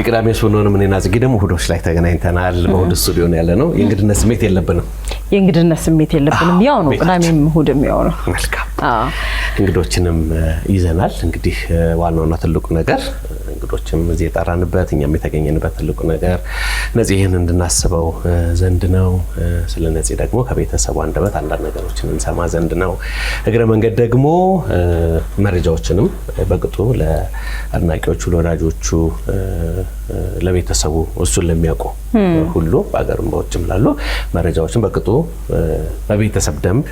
እንግዲህ ቅዳሜ ሆኖ ምንና ዝግ ደግሞ እሁዶች ላይ ተገናኝተናል። በእሁድ ስቱዲዮ ነው ያለነው። የእንግድነት ስሜት የለብንም። ያው ነው ቅዳሜም እሁድም ያው ነው። መልካም እንግዶችንም ይዘናል። እንግዲህ ዋናውና ትልቁ ነገር እንግዶችም እዚህ የጠራንበት እኛም የተገኘንበት ትልቁ ነገር ነፂን እንድናስበው ዘንድ ነው። ስለ ነፂ ደግሞ ከቤተሰቡ አንደበት አንዳንድ ነገሮችን እንሰማ ዘንድ ነው። እግረ መንገድ ደግሞ መረጃዎችንም በቅጡ ለአድናቂዎቹ፣ ለወዳጆቹ፣ ለቤተሰቡ እሱን ለሚያውቁ ሁሉ በአገርም በውጭም ላሉ መረጃዎችን በቅጡ በቤተሰብ ደንብ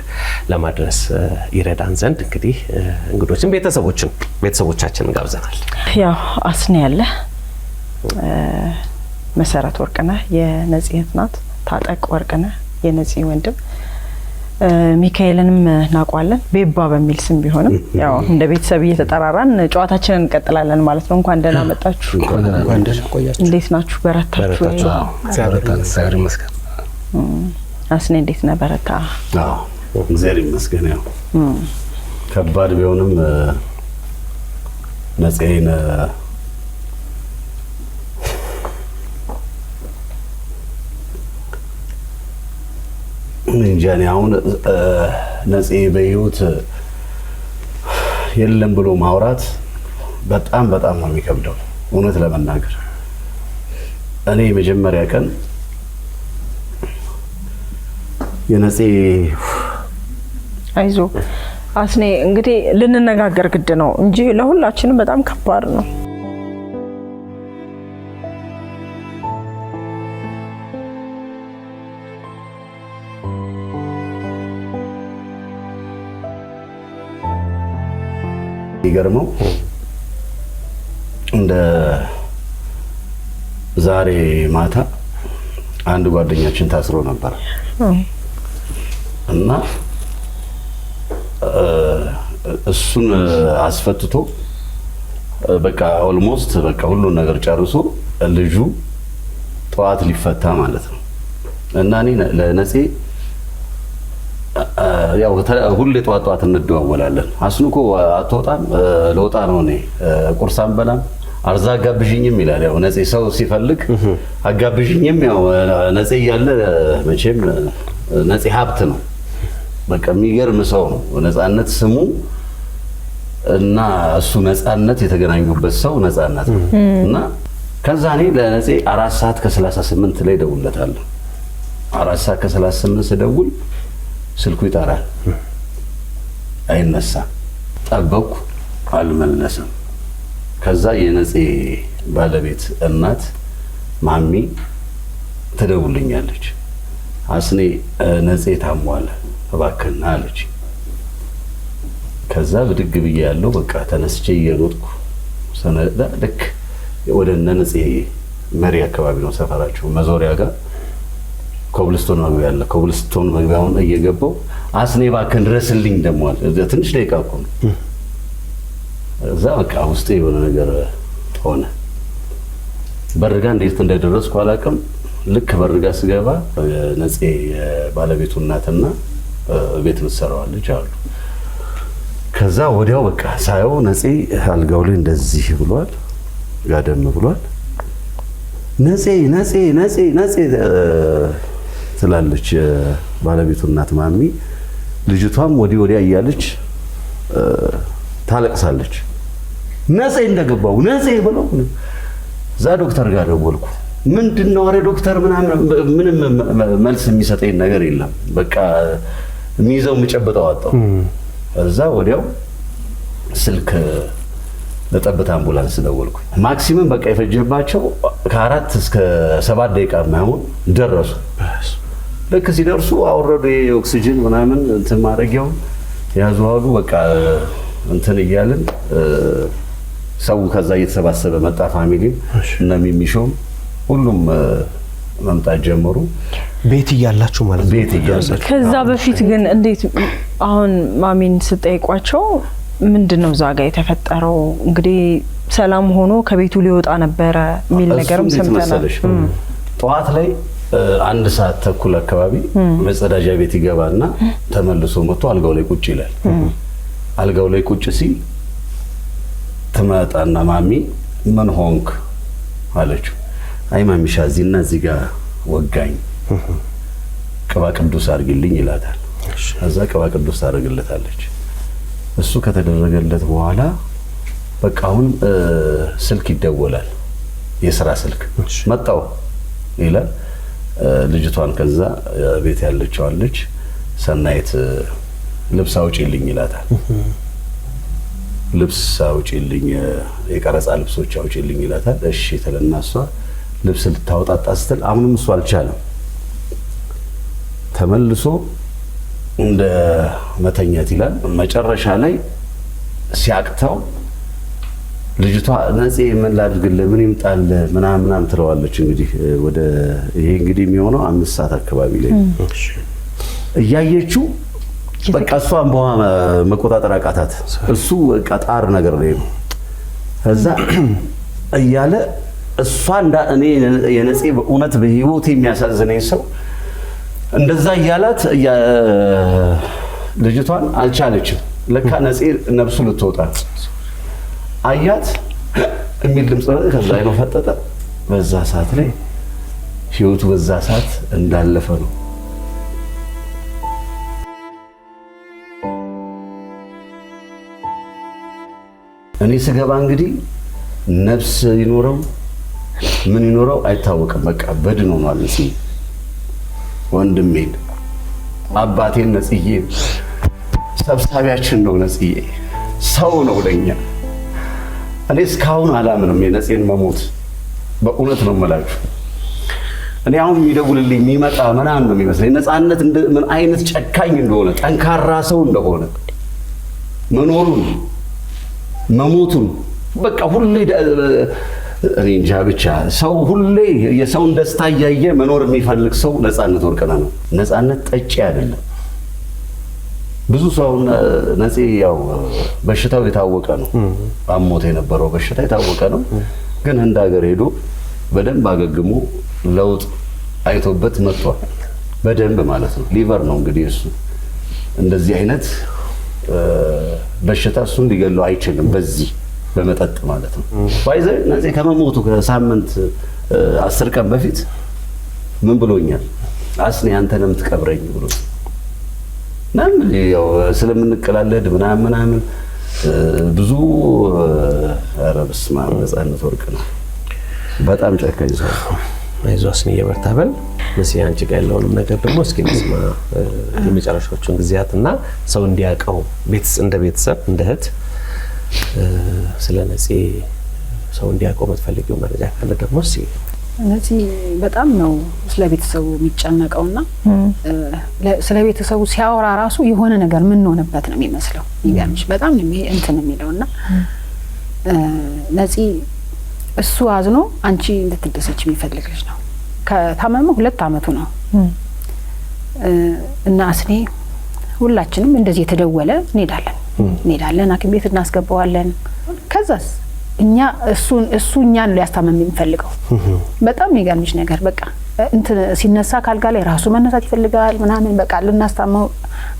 ለማድረስ ይረዳን ዘንድ እንግዲህ እንግዶችን ቤተሰቦቻችንን ጋብዘናል። ያው አስኔ ያለ መሰረት ወርቅነህ የነፂ እናት፣ ታጠቅ ወርቅነህ የነፂ ወንድም፣ ሚካኤልንም ናቋለን ቤባ በሚል ስም ቢሆንም ያው እንደ ቤተሰብ እየተጠራራን ጨዋታችንን እንቀጥላለን ማለት ነው። እንኳን ደህና መጣችሁ። እንዴት ናችሁ? በረታችሁ? እግዚአብሔር ይመስገን። አስኔ እንዴት ነህ? በረታ? አዎ እግዚአብሔር ይመስገን። ያው ከባድ ቢሆንም ነፂን እንጃኔ አሁን ነፂ በህይወት የለም ብሎ ማውራት በጣም ነው የሚከብደው። እውነት ለመናገር እኔ መጀመሪያ ቀን የነፂ አይዞ አስኔ እንግዲህ ልንነጋገር ግድ ነው እንጂ ለሁላችንም በጣም ከባድ ነው። ይገርመው እንደ ዛሬ ማታ አንድ ጓደኛችን ታስሮ ነበር እና እሱን አስፈትቶ በቃ ኦልሞስት በቃ ሁሉ ነገር ጨርሶ ልጁ ጧት ሊፈታ ማለት ነው እና እኔ ለነፂ ያው ሁሌ ጧት እንደዋወላለን። አስንኮ አትወጣም ለወጣ ነው እኔ ቁርስ አንበላም አርዛ አጋብዥኝም ይላል። ያው ነፂ ሰው ሲፈልግ አጋብዥኝም ያው ነፂ ያለ መቼም ነፂ ሀብት ነው። በቃ የሚገርም ሰው ነው። ነፃነት ስሙ እና እሱ ነፃነት የተገናኙበት ሰው ነፃነት ነው እና ከዛ እኔ ለነፂ 4:38 ላይ ደውለታለሁ። 4:38 ስደውል ስልኩ ይጠራል፣ አይነሳም። ጠበቅኩ፣ አልመለሰም። ከዛ የነፂ ባለቤት እናት ማሚ ትደውልኛለች። አስኔ ነፂ ታሟል እባክህና አለች። ከዛ ብድግ ብዬ ያለው በቃ ተነስቼ እየሮጥኩ ሰነዳ ልክ ወደ ነፂ መሪ አካባቢ ነው ሰፈራቸው መዞሪያ ጋር ኮብልስቶን መግቢያ አለ። ኮብልስቶን መግቢያውን እየገባው አስኔ እባክህን ድረስልኝ ደሞ አለ። ትንሽ ደቂቃ እኮ ነው። እዛ በቃ ውስጤ የሆነ ነገር ሆነ። በርጋ እንዴት እንደደረስኩ አላውቅም። ልክ በርጋ ስገባ ነፂ ባለቤቱ እናትና ቤት ምትሰራው ልጅ አሉ። ከዛ ወዲያው በቃ ሳየው ነፂ አልጋው ላይ እንደዚህ ብሏል፣ ጋደም ብሏል። ነፂ ትላለች ባለቤቱ እናት ማሚ። ልጅቷም ወዲያ እያለች ታለቅሳለች። ነፂ እንደገባው ነፂ ብለው እዛ ዶክተር ጋር ደወልኩ። ምንድነው አረ ዶክተር ምንም መልስ የሚሰጠኝ ነገር የለም። በቃ የሚይዘው የምጨብጠው አጣው። እዛ ወዲያው ስልክ ለጠብታ አምቡላንስ ደወልኩ። ማክሲመም በቃ የፈጀባቸው ከ4 እስከ 7 ደቂቃ ማይሆን ደረሱ። ልክ ሲደርሱ አውረዱ የኦክሲጅን ምናምን እንትን ማድረጊያው ያዙዋሉ። በቃ እንትን እያልን ሰው ከዛ እየተሰባሰበ መጣ። ፋሚሊ እና ሚሚሾም ሁሉም መምጣት ጀመሩ። ቤት እያላችሁ ማለት ነው? ቤት እያላችሁ። ከዛ በፊት ግን እንዴት አሁን ማሚን ስጠይቋቸው ምንድነው ዛጋ የተፈጠረው? እንግዲህ ሰላም ሆኖ ከቤቱ ሊወጣ ነበር ሚል ነገርም ሰምተናል። ጧት ላይ 1 ሰዓት ተኩል አካባቢ መጸዳጃ ቤት ይገባና ተመልሶ መጥቶ አልጋው ላይ ቁጭ ይላል። አልጋው ላይ ቁጭ ሲል ትመጣና ማሚ ምን ሆንክ አለችው። አይ ማሚሻ እዚህና እዚህ ጋር ወጋኝ ቅባ ቅዱስ አድርግልኝ ይላታል። ከዛ ቅባ ቅዱስ ታደርግለታለች። እሱ ከተደረገለት በኋላ በቃ አሁን ስልክ ይደወላል፣ የሥራ ስልክ መጣው ይላል። ልጅቷን ከዛ ቤት ያለችው አለች ሰናይት ልብስ አውጪልኝ ይላታል። ልብስ አውጪልኝ የቀረጻ ልብሶች አውጪልኝ ይላታል። እሺ ትልና እሷ ልብስ ልታወጣጣ ስትል አሁንም እሱ አልቻለም። ተመልሶ እንደ መተኛት ይላል። መጨረሻ ላይ ሲያቅተው ልጅቷ ነፂ ምን ላድርግልህ ምን ይምጣልህ ምናምን ትለዋለች። እንግዲህ ወደ ይሄ እንግዲህ የሚሆነው 5 ሰዓት አካባቢ ላይ እያየችው በቃ እሷን መቆጣጠር አቃታት። እሱ በቃ ጣር ነገር ላይ ነው። ከዛ እያለ እሷ እኔ የነፂ በእውነት በህይወት የሚያሳዝነኝ ሰው እንደዛ እያላት ልጅቷን አልቻለችም። ለካ ነፂ ነፍሱ ልትወጣ አያት የሚል ድምጽ ከዛ አይነው ፈጠጠ። በዛ ሰዓት ላይ ህይወቱ በዛ ሰዓት እንዳለፈ ነው። እኔ ስገባ እንግዲህ ነፍስ ይኖረው ምን ይኖረው አይታወቅም። በቃ በድን ሆኗል። ነፂ ወንድሜን አባቴን ነፂዬ ሰብሳቢያችን ነው። ነፂዬ ሰው ነው ለኛ። እኔ እስካሁን አላምንም የነፂን መሞት። በእውነት ነው የምላችሁ። እኔ አሁን የሚደውልልኝ የሚመጣ ምናምን ነው የሚመስለኝ ነፃነት ምን አይነት ጨካኝ እንደሆነ ጠንካራ ሰው እንደሆነ መኖሩን መሞቱን በቃ ሁሌ እኔ እንጃ ብቻ ሰው ሁሌ የሰውን ደስታ እያየ መኖር የሚፈልግ ሰው ነፃነት ወርቅነህ ነው። ነፃነት ጠጪ አይደለም። ብዙ ሰው ነፂ ያው በሽታው የታወቀ ነው። አሞት የነበረው በሽታ የታወቀ ነው። ግን ህንድ ሀገር ሄዶ በደንብ አገግሞ ለውጥ አይቶበት መጥቷል። በደንብ ማለት ነው። ሊቨር ነው እንግዲህ እሱ እንደዚህ አይነት በሽታ እሱን ሊገለው አይችልም። በዚህ በመጠጥ ማለት ነው። ባይዘ ነፂ ከመሞቱ ከሳምንት 10 ቀን በፊት ምን ብሎኛል? አስኔ አንተ ነው የምትቀብረኝ ብሎ ናምን ያው ስለምንቀላለድ ምናምን ብዙ ኧረ በስመ አብ ነፃነት ወርቅነህ በጣም ጨካኝ ሰው። አይዞህ አስኔ የበርታ በል። መሲ አንቺ ጋር ያለውንም ነገር ደግሞ እስኪ እንስማ። የመጨረሻዎቹን ጊዜያትና ሰው እንዲያውቀው እንደ ቤተሰብ እንደ እህት ስለ ነፂ ሰው እንዲያውቀው የምትፈልጊው መረጃ ካለ ደግሞ እስኪ። ነፂ በጣም ነው ስለ ቤተሰቡ የሚጨነቀውና ስለ ቤተሰቡ ሲያወራ ራሱ የሆነ ነገር ምን ሆነበት ነው የሚመስለው። ይገርምሽ በጣም ነው እንትን የሚለውና ነፂ እሱ አዝኖ አንቺ እንድትደሰች የሚፈልግሽ ነው። ከታመመ 2 አመቱ ነው እና አስኔ ሁላችንም እንደዚህ የተደወለ እንሄዳለን ሐኪም ቤት እናስገባዋለን። ከዛስ እሱ እኛን ሊያስታመም የሚፈልገው በጣም የሚገርምሽ ነገር በቃ እንትን ሲነሳ ካልጋ ላይ ራሱ መነሳት ይፈልጋል ምናምን በቃ ልናስታመው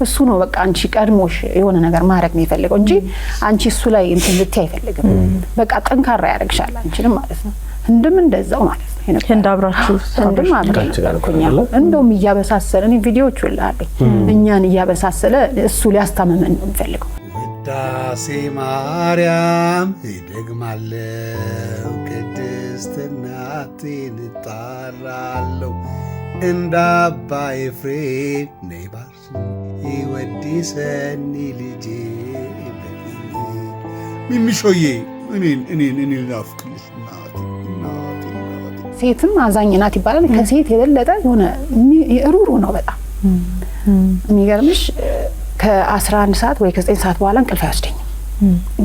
እሱ ነው በቃ አንቺ ቀድሞሽ የሆነ ነገር ማድረግ ነው የሚፈልገው እንጂ አንቺ እሱ ላይ እንትን ልትይ አይፈልግም። በቃ ጠንካራ ያደርግሻል አንቺንም ማለት ነው። እንደዛው ማለት ነው። እንዳብራችሁ እንደውም እያበሳሰለ እኔ ቪዲዮዎች ሁላልኝ እኛን እያበሳሰለ እሱ ሊያስታመመን ነው የሚፈልገው። ውዳሴ ማርያም እደግማለሁ ቅድስት እናቴን እጣራለሁ እንደ አባ ኤፍሬም ነይ ባርስ ይወድሰኒ ልጄ ሚሚሾዬ እኔን ናፍቅልሽ ሴትም አዛኝ ናት ይባላል። ከሴት የበለጠ የሆነ ሩሩ ነው በጣም የሚገርምሽ። ከ11 ሰዓት ወይ ከ9 ሰዓት በኋላ እንቅልፍ አይወስደኝም።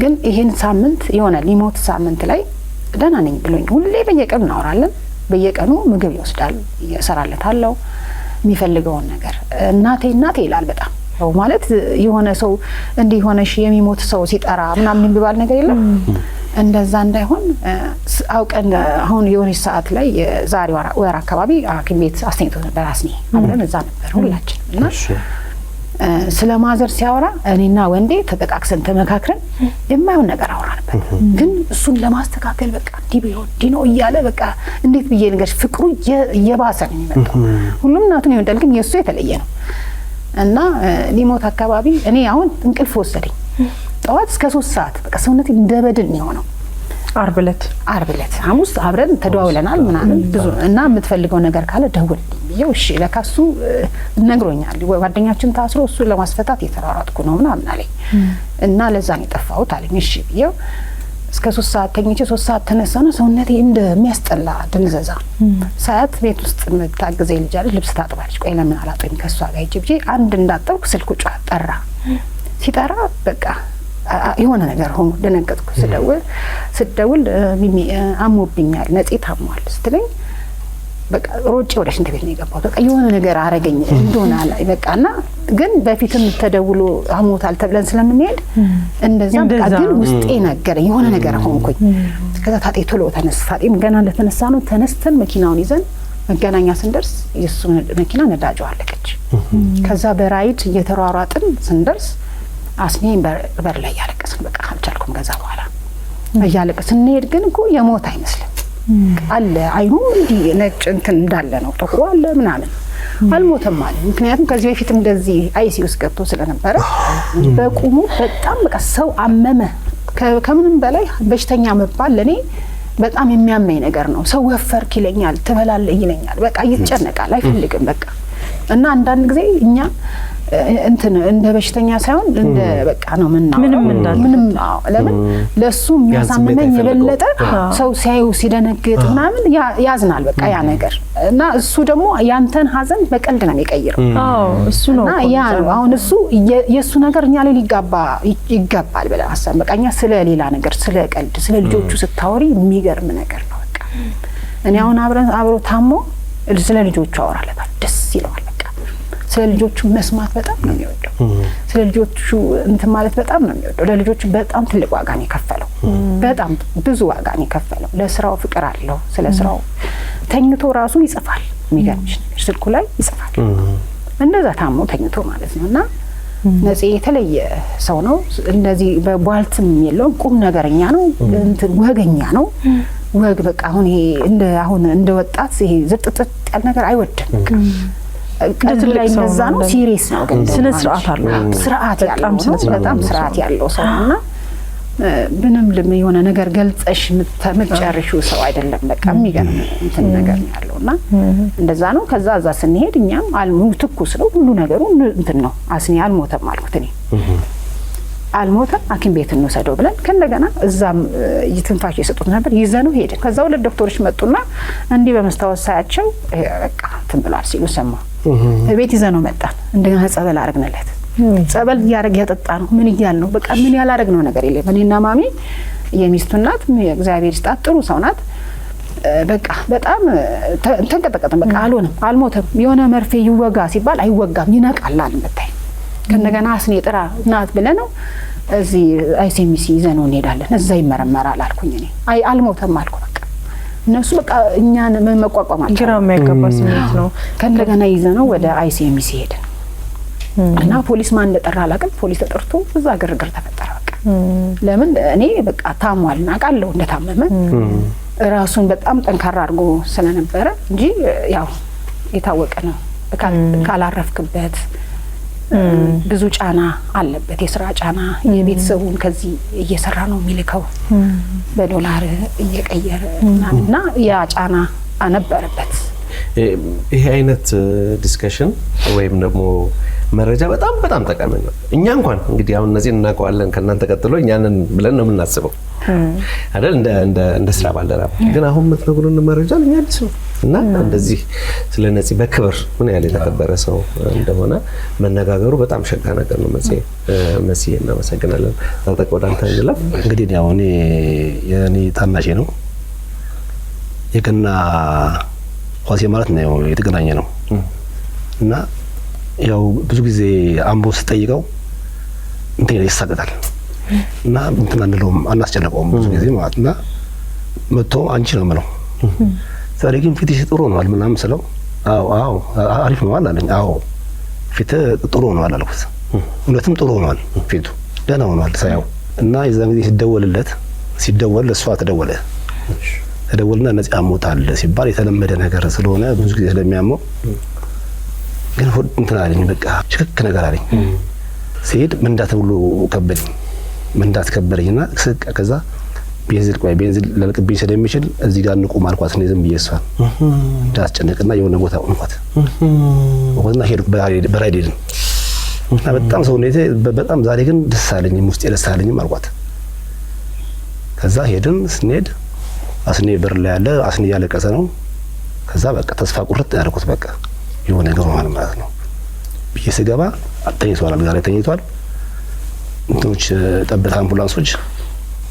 ግን ይሄን ሳምንት የሆነ ሊሞት ሳምንት ላይ ደህና ነኝ ብሎኝ ሁሌ በየቀኑ እናወራለን። በየቀኑ ምግብ ይወስዳል፣ እሰራለታለሁ የሚፈልገውን ነገር። እናቴ ይላል በጣም ማለት የሆነ ሰው እንዲህ ሆነሽ የሚሞት ሰው ሲጠራ ምናምን የሚባል ነገር የለም። እንደዛ እንዳይሆን አውቀን አሁን የሆነች ሰዓት ላይ ዛሬ ወር አካባቢ ሐኪም ቤት አስተኝቶ ነበር አስኔ። አብረን እዛ ነበር ሁላችንም እና ስለ ማዘር ሲያወራ እኔና ወንዴ ተጠቃቅሰን ተመካክረን የማይሆን ነገር አወራን። ነበረበት። ግን እሱን ለማስተካከል በቃ እንዲህ ቢሆን እንዲህ ነው እያለ በቃ እንዴት ብዬ ልንገርሽ ፍቅሩ እየባሰ ነው የሚመጣው። ሁሉም እናቱን ይወዳል፣ ግን የእሱ የተለየ ነው እና ሊሞት አካባቢ እኔ አሁን እንቅልፍ ወሰደኝ። ጠዋት እስከ 3 ሰዓት በቃ ሰውነቴ እንደበድን ነው የሆነው። ዓርብ ዕለት ሐሙስ አብረን ተደዋውለናል ምናምን ብዙ እና የምትፈልገው ነገር ካለ ደውል ብዬው እሺ ለካሱ ነግሮኛል። ጓደኛችን ታስሮ እሱ ለማስፈታት የተራራጥኩ ነው ምናምን አለኝ እና ለዛ ነው የጠፋሁት አለኝ። እሺ ብዬው እስከ 3 ሰዓት ተኝቼ 3 ሰዓት ተነሳና ሰውነቴ እንደሚያስጠላ ድንዘዛ ሰዓት ቤት ውስጥ የምታግዘኝ ልጅ አለች ልብስ ታጥባለች። ቆይ ለምን አላጥብም ከሷ ጋር ሂጅ ብዬ አንድ እንዳጠብኩ ስልኩ ጠራ። ሲጠራ በቃ የሆነ ነገር ሆኖ ደነገጥኩ። ስደውል ሚሚ አሞብኛል ነፂ ታሟል ስትለኝ በቃ ሮጬ ወደ ሽንት ቤት ነው የገባሁት። በቃ የሆነ ነገር አረገኝ እንደሆነ አላይ በቃና ግን በፊትም ተደውሎ አሞታል ተብለን ስለምንሄድ እንደዛ በቃ ግን ውስጤ ነገረኝ የሆነ ነገር ሆንኩኝ። ከዛ ታጤ ቶሎ ታጤም ገና እንደተነሳ ነው ተነስተን መኪናውን ይዘን መገናኛ ስንደርስ የሱ መኪና ነዳጇ አለቀች። ከዛ በራይድ እየተሯሯጥን ስንደርስ አስኔን በር ላይ ያለቀስን በቃ አልቻልኩም። ከዛ በኋላ እያለቀስን እንሄድ ግን እኮ የሞት አይመስልም አለ አይኑ እንዲህ ነጭ እንትን እንዳለ ነው ጥቁሩ አለ ምናምን አልሞተም ማለት ምክንያቱም ከዚህ በፊትም እንደዚህ አይሲ ውስጥ ገብቶ ስለነበረ በቁሙ በጣም በቃ ሰው አመመ። ከምንም በላይ በሽተኛ መባል ለኔ በጣም የሚያመኝ ነገር ነው። ሰው ወፈርክ ይለኛል፣ ትበላለህ ይለኛል፣ በቃ ይጨነቃል፣ አይፈልግም በቃ እና አንዳንድ ጊዜ እኛ እንትን እንደ በሽተኛ ሳይሆን እንደ በቃ ነው ምንም ለምን ለሱ የሚያሳምመኝ የበለጠ ሰው ሲያዩ ሲደነግጥ ምናምን ያዝናል በቃ ያ ነገር እና እሱ ደግሞ ያንተን ሀዘን በቀልድ ነው የሚቀይረው። እሱ ነው ያ ነው አሁን እሱ የሱ ነገር እኛ ላይ ይገባል ብለህ አሰብ በቃ እኛ ስለ ሌላ ነገር ስለ ቀልድ ስለ ልጆቹ ስታወሪ የሚገርም ነገር ነው በቃ እኔ አሁን አብሮ ታሞ ስለ ልጆቹ አወራለታል ደስ ይለዋል። ስለ ልጆቹ መስማት በጣም ነው የሚወደው። ስለ ልጆቹ እንትን ማለት በጣም ነው የሚወደው። ለልጆቹ በጣም ትልቅ ዋጋ ነው የከፈለው። በጣም ብዙ ዋጋ ነው የከፈለው። ለስራው ፍቅር አለው። ስለ ስራው ተኝቶ ራሱ ይጽፋል። የሚገርምሽ ነገር ስልኩ ላይ ይጽፋል። እንደዛ ታሞ ተኝቶ ማለት ነውና ነፂ የተለየ ሰው ነው። እንደዚህ በቧልትም የለውም። ቁም ነገረኛ ነው። እንትን ወገኛ ነው። ወግ በቃ አሁን እንደ ወጣት ይሄ ዝጥጥጥ ያለ ነገር አይወድም። ቀልድ ላይ እንደዛ ነው። ሲሪየስ ነው ግን ስነ ስርዓት አለው። ስርዓት ያለው በጣም ስርዓት ያለው ሰው እና ምንም የሆነ ነገር ገልጸሽ የምትጨርሺው ሰው አይደለም። በቃ የሚገርም እንትን ነገር ነው ያለውና እንደዛ ነው። ከዛ እዛ ስንሄድ እኛም ትኩስ ነው ሁሉ ነገሩ እንትን ነው። አስኔ አልሞተም አልኩት እኔ አልሞተም ሐኪም ቤት እንወሰደው ብለን ከእንደገና እዛም ይትንፋሽ የሰጡት ነበር ይዘነው ሄድን። ከዛ ሁለት ዶክተሮች መጡና እንዲህ በመስታወት ሳያቸው በቃ እንትን ብሏል ሲሉ ሰማ። ቤት ይዘነው መጣን። እንደገና ጸበል አረግነለት። ጸበል ያጠጣ ነው ምን ይያል ነው በቃ ምን ያላረግነው ነገር የለም። እኔና ማሚ የሚስቱ እናት እግዚአብሔር ይስጣት ጥሩ ሰው ናት። በቃ በጣም ተንቀጠቀጠን። በቃ አልሞተም። የሆነ መርፌ ይወጋ ሲባል አይወጋም ይነቃል አልመታይ ከነገና አስኔ ጥራ ናት ብለነው እዚህ አይሲኤምሲ ይዘነው እንሄዳለን። እዛ ይመረመራል አልኩኝ እኔ አልሞተም አልኩ። በቃ እነሱ በቃ እኛን መቋቋማቸው ግራ የሚያጋባ ስሜት ነው። ከነገና ይዘነው ወደ አይሲኤምሲ ሄድን እና ፖሊስ ማን እንደጠራ አላውቅም። ፖሊስ ተጠርቶ እዛ ግርግር ተፈጠረ። በቃ ለምን እኔ በቃ ታሟል አውቃለሁ እንደታመመ ራሱን በጣም ጠንካራ አድርጎ ስለነበረ እንጂ ያው የታወቀ ነው ካላረፍክበት ብዙ ጫና አለበት። የስራ ጫና የቤተሰቡን ከዚህ እየሰራ ነው የሚልከው በዶላር እየቀየረ እና ያ ጫና ነበረበት። ይሄ አይነት ዲስከሽን ወይም ደግሞ መረጃ በጣም በጣም ጠቃሚ ነው። እኛ እንኳን እንግዲህ አሁን እነዚህ እናውቀዋለን ከእናንተ ቀጥሎ እኛንን ብለን ነው የምናስበው አይደል እንደ ስራ ባልደረባ። ግን አሁን የምትነግሩን መረጃ ለኛ አዲስ ነው እና እንደዚህ ስለ ነፂ በክብር ምን ያህል የተከበረ ሰው እንደሆነ መነጋገሩ በጣም ሸጋ ነገር ነው። መሲ እናመሰግናለን። ታጠቅ ወደ አንተ እንለፍ። እንግዲህ ያው የኔ ታናሽ ነው የገና ኳሴ ማለት ነው የተገናኘ ነው እና ያው ብዙ ጊዜ አምቦ ስጠይቀው እንትን ይሳቀቃል እና እንትን አንለውም አናስጨነቀውም ብዙ ጊዜ ማለት እና መጥቶ አንቺ ነው የምለው። ዛሬ ግን ፊትሽ ጥሩ ሆኗል ምናምን ስለው አዎ አሪፍ ነው አለኝ። አዎ ፊት ጥሩ ሆኗል አልኩት። እውነትም ጥሩ ሆኗል ፊቱ ደህና ሆኗል ሳያው እና የዛን ጊዜ ሲደወልለት ሲደወል እሷ ተደወልና ነፂ አሞታል ሲባል የተለመደ ነገር ስለሆነ ብዙ ጊዜ ስለሚያመው ግን እንትን አለኝ በቃ ሽክ ነገር አለኝ ሲሄድ መንዳት ብሎ ከበደኝ መንዳት ከበረኝና ከዛ ቤንዚል ለልቅብኝ ስለሚችል እዚህ ጋር እንቁም አልኳት ነው ዝም ብዬ እሷን እንዳስጨነቅና የሆነ ቦታ ቆምኳት ወጥና ሄድኩ በራይድ እና በጣም ሰውነቴ በጣም ዛሬ ግን ደስ አለኝ ውስጤ ደስ አለኝም አልኳት ከዛ ሄድን ስንሄድ አስኔ በር ላይ ያለ አስኔ ያለቀሰ ነው ከዛ በቃ ተስፋ ቁርጥ ያደረኩት በቃ የሆነ ነገር ማለት ነው ብዬ ስገባ ተኝቷል አልጋ ላይ ተኝቷል እንትኖች ጠብታ አምቡላንሶች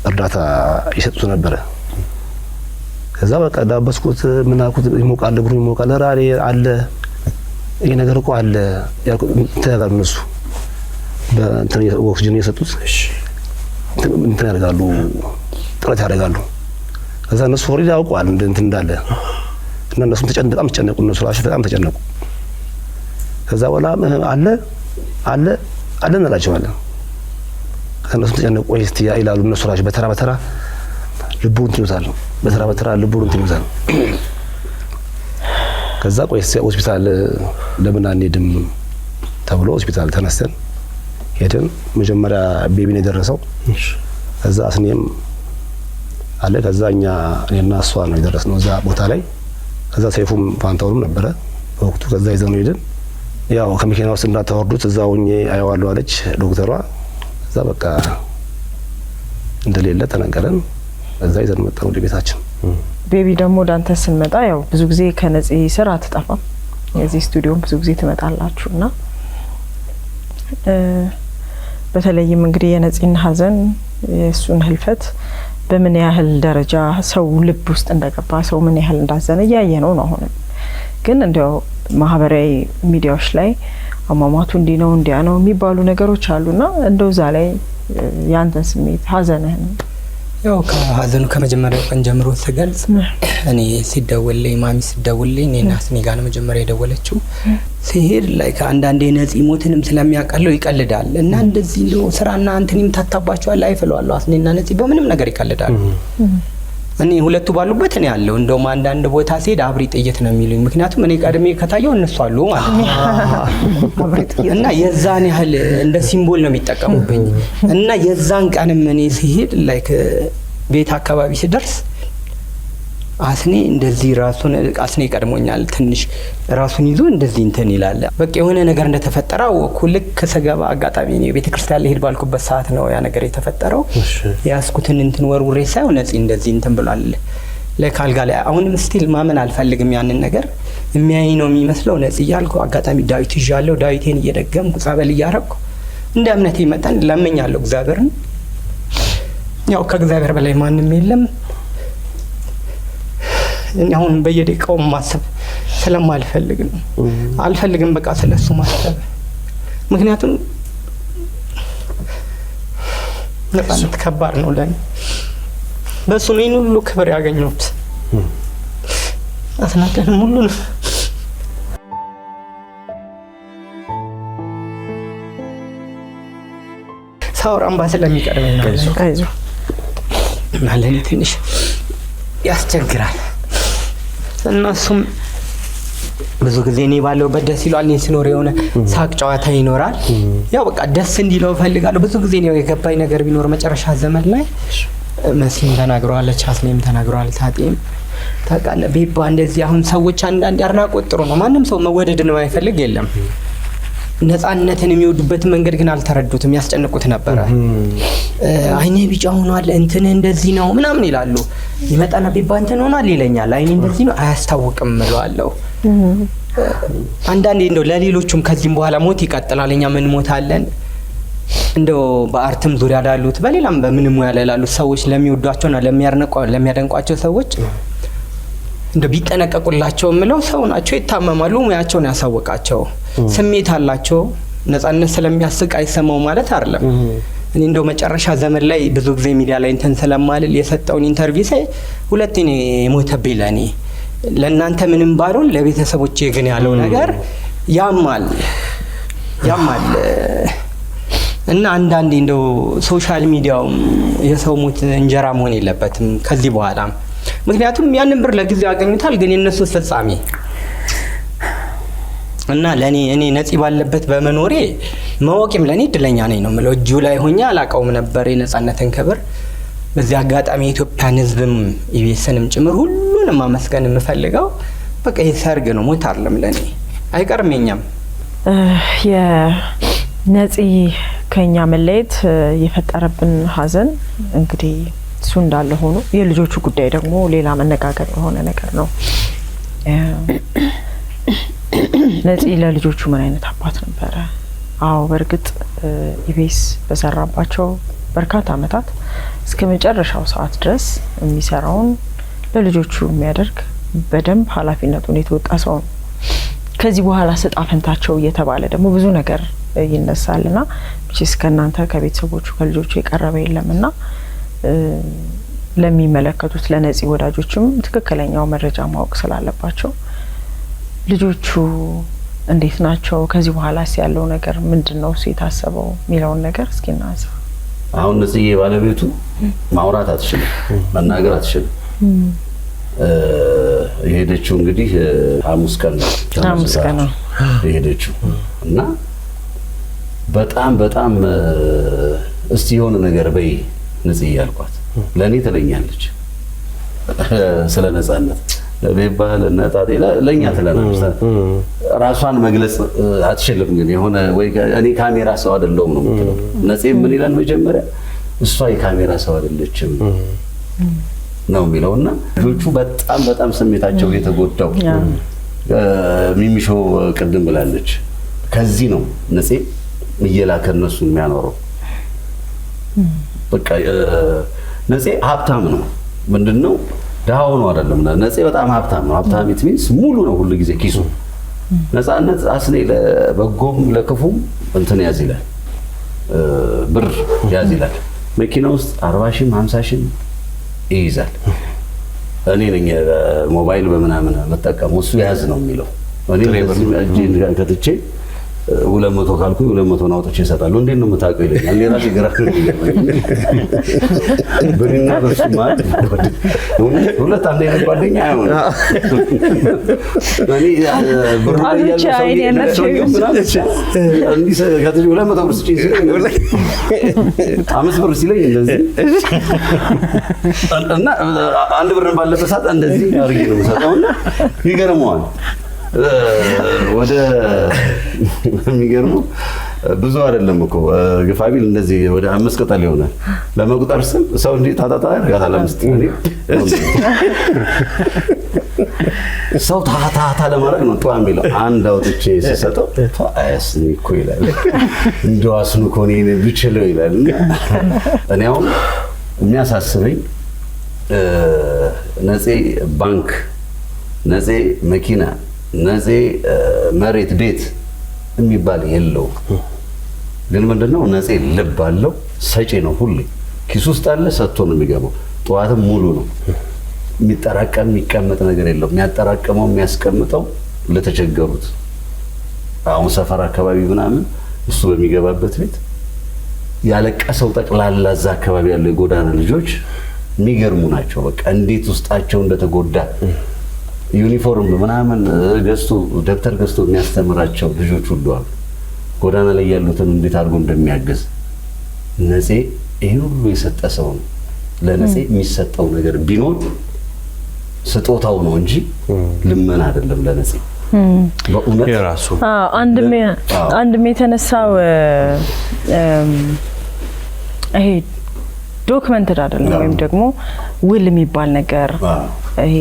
እርዳታ ይሰጡ ነበር ከዛ በቃ ዳበስኩት ምን አልኩት ይሞቃል እግሩ ይሞቃል ራሪ አለ ይሄ ነገር እኮ አለ ያልኩት ተጋር እነሱ በእንትን ኦክሲጅን የሰጡት እንትን ያደርጋሉ ጥረት ያደርጋሉ ከዛ እነሱ ፎሪዳ አውቀዋል እንትን እንዳለ እና እነሱም በጣም ተጨነቁ እነሱ ራሱ በጣም ተጨነቁ ከዛ በኋላ አለ እንላቸዋለን ከነሱ ተጨነቁ ወይስ ይላሉ እነሱ ራሱ በተራ ልቡን ትይዛሉ በተራ ልቡን ትይዛሉ ከዛ ቆይስ ሆስፒታል ለምን አንሄድም ተብሎ ሆስፒታል ተነስተን ሄደን መጀመሪያ ቤቢን የደረሰው ከዛ አስኔም አለ ከዛ እኔና እሷ ነው የደረስነው እዛ ቦታ ላይ ከዛ ሰይፉም ፋንታውንም ነበረ በወቅቱ ከዛ ይዘን ሄደን ያው ከመኪና ውስጥ እንዳታወርዱት እዛው አየዋለሁ አለች ዶክተሯ ከዛ በቃ እንደሌለ ተነገረን ከዛ ይዘን መጣን ወደ ቤታችን ቤቢ ደግሞ ዳንተ ስንመጣ ያው ብዙ ጊዜ ከነፂ ስራ አትጠፋም የዚህ ስቱዲዮም ብዙ ጊዜ ትመጣላችሁና በተለይም እንግዲህ የነፂን ሀዘን የሱን ህልፈት በምን ያህል ደረጃ ሰው ልብ ውስጥ እንደገባ ሰው ምን ያህል እንዳዘነ ያየ ነው አሁን ግን እንደው ማህበራዊ ሚዲያዎች ላይ አሟሟቱ እንዲህ ነው እንዲያ ነው የሚባሉ ነገሮች አሉና እንደው ዛ ላይ ያንተን ስሜት ሀዘንህን ያው ከሀዘኑ ከመጀመሪያው ቀን ጀምሮ ተገልጽ እኔ ሲደወልልኝ ማሚ ሲደውልልኝ እኔና አስኔ ጋር ነው መጀመሪያ የደወለችው ሲሄድ ላይ ከአንዳንዴ ነፂ ሞትንም ስለሚያቀለው ይቀልዳል እና እንደዚህ ነው ስራና አንተንም ታታባቸዋል አይፈለዋል አስኔና ነፂ በምንም ነገር ይቀልዳል እኔ ሁለቱ ባሉበት እኔ ያለው እንደውም አንዳንድ ቦታ ሲሄድ አብሪ ጥይት ነው የሚሉኝ ምክንያቱም እኔ ቀድሜ ከታየው እነሱ አሉ ማለት ነው እና የዛን ያህል እንደ ሲምቦል ነው የሚጠቀሙብኝ እና የዛን ቀንም እኔ ሲሄድ ላይክ ቤት አካባቢ ሲደርስ አስኔ እንደዚህ ራሱን አስኔ ቀድሞኛል ትንሽ ራሱን ይዞ እንደዚህ እንትን ይላል በቃ የሆነ ነገር እንደተፈጠረው ኩልክ ሰገባ አጋጣሚ ነው ቤተክርስቲያን ላይ ሄድ ባልኩበት ሰዓት ነው ያ ነገር የተፈጠረው ያስኩትን እንትን ወርውሬ ሳይው ነፂ እንደዚህ እንትን ብሏል ለካልጋ ላይ አሁንም ስቲል ማመን አልፈልግም ያንን ነገር የሚያይ ነው የሚመስለው ነፂ ያልኩ አጋጣሚ ዳዊት ይዣለሁ ዳዊቴን እየደገምኩ ጸበል እያረኩ እንደ እምነቴ መጣን ለምኛለሁ እግዚአብሔርን ያው ከእግዚአብሔር በላይ ማንም የለም አሁን በየደቂቃው ማሰብ ስለማልፈልግ ነው አልፈልግም በቃ ስለሱ ማሰብ ምክንያቱም ነፃነት ከባድ ነው ለኔ በሱ ነው ሁሉ ክብር ያገኘሁት አስናቀን ሁሉ ነው ሳውራም ስለሚቀርበኝ ነው አይዞህ ማለኔ ትንሽ ያስቸግራል እናሱም ብዙ ጊዜ እኔ ባለውበት ደስ ይላል እኔ ስኖር የሆነ ሳቅ ጨዋታ ይኖራል ያው በቃ ደስ እንዲለው ፈልጋለሁ ብዙ ጊዜ ነው የገባኝ ነገር ቢኖር መጨረሻ ዘመን ላይ መስሊም ተናግሯለች አስኔም ተናግሯል ታጤም ታውቃለህ ቤባ እንደዚህ አሁን ሰዎች አንዳንድ አድናቆት ጥሩ ነው ማንም ሰው መወደድ ነው አይፈልግ የለም ነፃነትን የሚወዱበት መንገድ ግን አልተረዱትም ያስጨንቁት ነበር አይኔ ቢጫ ሆኗል እንትን እንደዚህ ነው ምናምን ይላሉ ይመጣና ቤባ እንትን ሆኗል ይለኛል አይኔ እንደዚህ ነው አያስታውቅም እለዋለሁ አንዳንዴ እንደው ለሌሎቹም ከዚህም በኋላ ሞት ይቀጥላል እኛ ምን ሞታለን እንደው በአርትም ዙሪያ ዳሉት በሌላም በምንም ያላሉት ሰዎች ለሚወዷቸውና ለሚያደንቋቸው ሰዎች እንደ ቢጠነቀቁላቸው ምለው ሰው ናቸው ይታመማሉ ሙያቸውን ያሳወቃቸው ስሜት አላቸው ነፃነት ስለሚያስቅ አይሰማው ማለት አይደለም እኔ እንደው መጨረሻ ዘመን ላይ ብዙ ጊዜ ሚዲያ ላይ እንትን ስለማልል የሰጠውን ኢንተርቪው ሳይ ሁለቴ ነው የሞተብኝ ለኔ ለእናንተ ምንም ባልሆን ለቤተሰቦቼ ግን ያለው ነገር ያማል እና አንዳንዴ እንደው ሶሻል ሚዲያው የሰው ሞት እንጀራ መሆን የለበትም ከዚህ በኋላ። ምክንያቱም ያንን ብር ለጊዜው ያገኙታል፣ ግን የነሱ ፍጻሜ እና እኔ ነፂ ባለበት በመኖሬ ማወቅም ለኔ እድለኛ ነኝ ነው የምለው። እጁ ላይ ሆኜ አላውቀውም ነበር የነጻነትን ክብር። በዚህ አጋጣሚ የኢትዮጵያን ሕዝብም ኢቢኤስንም ጭምር ሁሉንም ማመስገን የምፈልገው በቃ ይሄ ሰርግ ነው፣ ሞት አይደለም። ለኔ አይቀርም። የኛም የነፂ ከኛ መለየት የፈጠረብን ሀዘን እንግዲህ እሱ እንዳለ ሆኖ የልጆቹ ጉዳይ ደግሞ ሌላ መነጋገር የሆነ ነገር ነው። ነፂ ለልጆቹ ምን አይነት አባት ነበረ? አዎ በእርግጥ ኢቢኤስ በሰራባቸው በርካታ አመታት እስከ መጨረሻው ሰዓት ድረስ የሚሰራውን ለልጆቹ የሚያደርግ በደንብ ኃላፊነቱን የተወጣ ሰው ነው። ከዚህ በኋላ ስጣ ፈንታቸው እየተባለ ደግሞ ብዙ ነገር ይነሳልና እቺስ ከናንተ ከቤተሰቦቹ ከልጆቹ የቀረበ የለምና ለሚመለከቱት ለነፂ ወዳጆችም ትክክለኛው መረጃ ማወቅ ስላለባቸው ልጆቹ እንዴት ናቸው? ከዚህ በኋላስ ያለው ነገር ምንድነው? የታሰበው የሚለውን ነገር እስኪ እናንሳ። አሁን ነፂዬ ባለቤቱ ማውራት አትችልም፣ መናገር አትችልም። የሄደችው እንግዲህ ሐሙስ ቀን ነው የሄደችው እና በጣም እስቲ የሆነ ነገር በይ ነፂዬ ያልኳት። ለኔ ትለኛለች ስለ ነጻነት ለቤባል ነጣጤ ለኛ ትለናለች። ራሷን መግለጽ አትችልም። ግን የሆነ ወይ እኔ ካሜራ ሰው አይደለሁም ነው የምትለው። ነፂ ምን ይላል መጀመሪያ እሷ የካሜራ ሰው አይደለችም ነው የሚለውና ልጆቹ በጣም ስሜታቸው የተጎዳው ሚሚሾ ቅድም ብላለች። ከዚህ ነው ነፂ እየላከ እነሱ የሚያኖረው። በቃ ነፂ ሀብታም ነው ምንድነው ዳው ነው አይደለም። ነፂ በጣም ሀብታም ነው። ሀብታም ኢትሚንስ ሙሉ ነው ሁሉ ጊዜ ኪሱ። ነፃነት አስኔ ለበጎም ለክፉም እንትን ያዝ ይላል፣ ብር ያዝ ይላል። መኪና ውስጥ 40,000 50,000 ይይዛል። እኔ ነኝ ሞባይል በመናምን መጠቀም እሱ ያዝ ነው የሚለው። እኔ ለዚህ እጄን ከትቼ 200 ካልኩኝ 200 ነው አውጥቼ እሰጣለሁ። እንዴት ነው የምታውቀው ይለኛል። እኔ ራሴ ግራ ነው የሚገባኝ። ብሪና በሱ ማለት ሁለት አንድ አይነት ጓደኛ አይሆንም። እኔ ብሩ ያለው እንዲህ ከትቼ 200 ብር ስጪኝ ሲለኝ 5 ብር ሲለኝ እንደዚህ እና አንድ ብር ባለበት ሰዓት እንደዚህ አድርጌ ነው የምሰጠውና ይገርመዋል። ወደ የሚገርመው ብዙ አይደለም እኮ ግፋቢል እንደዚህ ወደ 5 ቅጠል ይሆናል። ለመቁጠር ስል ሰው እንዴ ታታታ ያርጋታል። አምስት ሰው ታታታ ለማድረግ ነው ጧ የሚለው። አንድ አውጥቼ ሲሰጠው አያስኒ እኮ ይላል። እንደው አስኑ እኮ እኔ ብችለው ይላል። እኔ አሁን የሚያሳስበኝ ነፂ ባንክ፣ ነፂ መኪና፣ ነፂ መሬት ቤት የሚባል የለው። ግን ምንድነው ነፂ ልብ አለው፣ ሰጪ ነው። ሁሌ ኪስ ውስጥ አለ፣ ሰጥቶ ነው የሚገባው። ጠዋትም ሙሉ ነው። የሚጠራቀም የሚቀመጥ ነገር የለው። የሚያጠራቀመው የሚያስቀምጠው ለተቸገሩት። አሁን ሰፈር አካባቢ ምናምን እሱ በሚገባበት ቤት ያለቀሰው ጠቅላላ እዛ አካባቢ ያለው የጎዳና ልጆች የሚገርሙ ናቸው። በቃ እንዴት ውስጣቸው እንደተጎዳ ዩኒፎርም ምናምን ገዝቶ ደብተር ገዝቶ የሚያስተምራቸው ልጆች ሁሉ አሉ። ጎዳና ላይ ያሉትን እንዴት አድርጎ እንደሚያገዝ ነፂ ይሄን ሁሉ የሰጠ ሰው ነው። ለነፂ የሚሰጠው ነገር ቢኖር ስጦታው ነው እንጂ ልመና አይደለም። ለነፂ በእውነት የራሱ አንድም የተነሳው ይሄ ዶክመንትድ አይደለም ወይም ደግሞ ውል የሚባል ነገር ይሄ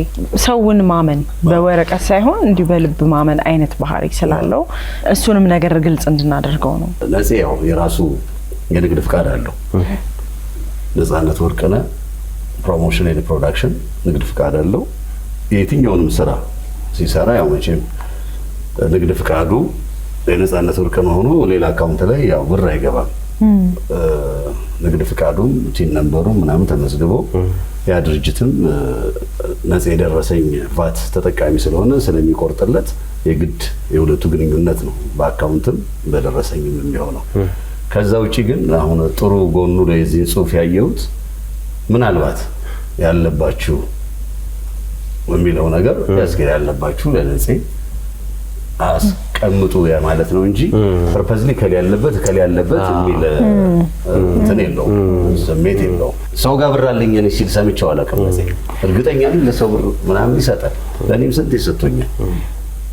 ሰውን ማመን በወረቀት ሳይሆን እንዲሁ በልብ ማመን አይነት ባህሪ ስላለው እሱንም ነገር ግልጽ እንድናደርገው ነው። ነፂ ያው የራሱ የንግድ ፍቃድ አለው። ነፃነት ወርቅነህ ፕሮሞሽን ኤንድ ፕሮዳክሽን ንግድ ፍቃድ አለው። የትኛውንም ስራ ሲሰራ ያው መቼም ንግድ ፍቃዱ የነፃነት ወርቅነህ ሆኖ ሌላ አካውንት ላይ ያው ብር አይገባም። ንግድ ፍቃዱም ቲን ነምበሩ ምናምን ተመዝግቦ ያ ድርጅትም ነፃ የደረሰኝ ቫት ተጠቃሚ ስለሆነ ስለሚቆርጥለት የግድ የሁለቱ ግንኙነት ነው። በአካውንትም በደረሰኝም የሚሆነው ከዛ ውጪ ግን አሁን ጥሩ ጎኑ ለዚህ ጽሁፍ ያየሁት ምናልባት ያለባችሁ የሚለው ነገር ያስገድ ያለባችሁ ለነጽ አስቀምጡ ማለት ነው እንጂ ፐርፐዝሊ ከሊ ያለበት የሚል እንትን የለው ስሜት የለው። ሰው ጋር ብር አለኝ እኔ ሲል ሰምቼው አላውቅም። ነጽ እርግጠኛ ነኝ ለሰው ብር ምናምን ይሰጣል። ለኔም ስንት ይሰጡኛል።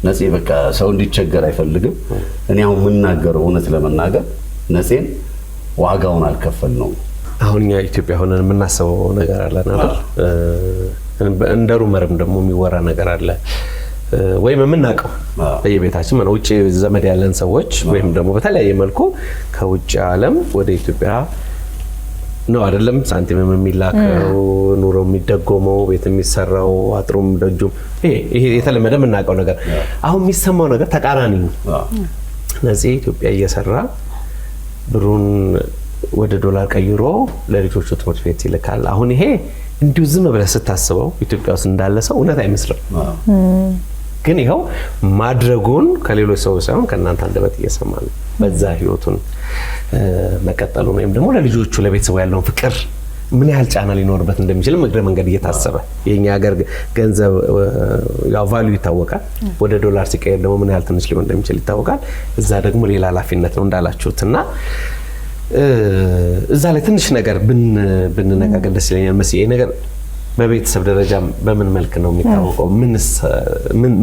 ነጽ በቃ ሰው እንዲቸገር አይፈልግም። እኔ አሁን የምናገረው እውነት ለመናገር ነጽን ዋጋውን አልከፈል ነው። አሁን እኛ ኢትዮጵያ ሆነን የምናስበው ነገር አለ አይደል? እንደ ሩመርም ደግሞ የሚወራ ነገር አለ ወይም የምናውቀው በየቤታችን ማለት ውጪ ዘመድ ያለን ሰዎች ወይም ደግሞ በተለያየ መልኩ ከውጪ ዓለም ወደ ኢትዮጵያ ነው አይደለም ሳንቲም የሚላከው ኑሮ የሚደጎመው ቤት የሚሰራው አጥሩም ደጁም ይሄ የተለመደ የምናውቀው ነገር። አሁን የሚሰማው ነገር ተቃራኒ ነው። ነዚህ ኢትዮጵያ እየሰራ ብሩን ወደ ዶላር ቀይሮ ለልጆቹ ትምህርት ቤት ይልካል። አሁን ይሄ እንዲሁ ዝም ብለህ ስታስበው ኢትዮጵያ ውስጥ እንዳለ ሰው እውነት አይመስልም። ግን ይሄው ማድረጉን ከሌሎች ሰዎች ሳይሆን ከእናንተ አንደበት እየሰማን በዛ ህይወቱን መቀጠሉን ወይም ደግሞ ለልጆቹ ለቤተሰቡ ያለውን ፍቅር ምን ያህል ጫና ሊኖርበት እንደሚችል እግረ መንገድ እየታሰበ የኛ ሀገር ገንዘብ ያው ቫልዩ ይታወቃል። ወደ ዶላር ሲቀየር ደግሞ ምን ያህል ትንሽ ሊሆን እንደሚችል ይታወቃል። እዛ ደግሞ ሌላ ኃላፊነት ነው እንዳላችሁትና እዛ ላይ ትንሽ ነገር ብንነጋገር ደስ ይለኛል። መሲ ይሄ ነገር በቤተሰብ ደረጃ በምን መልክ ነው የሚታወቀው?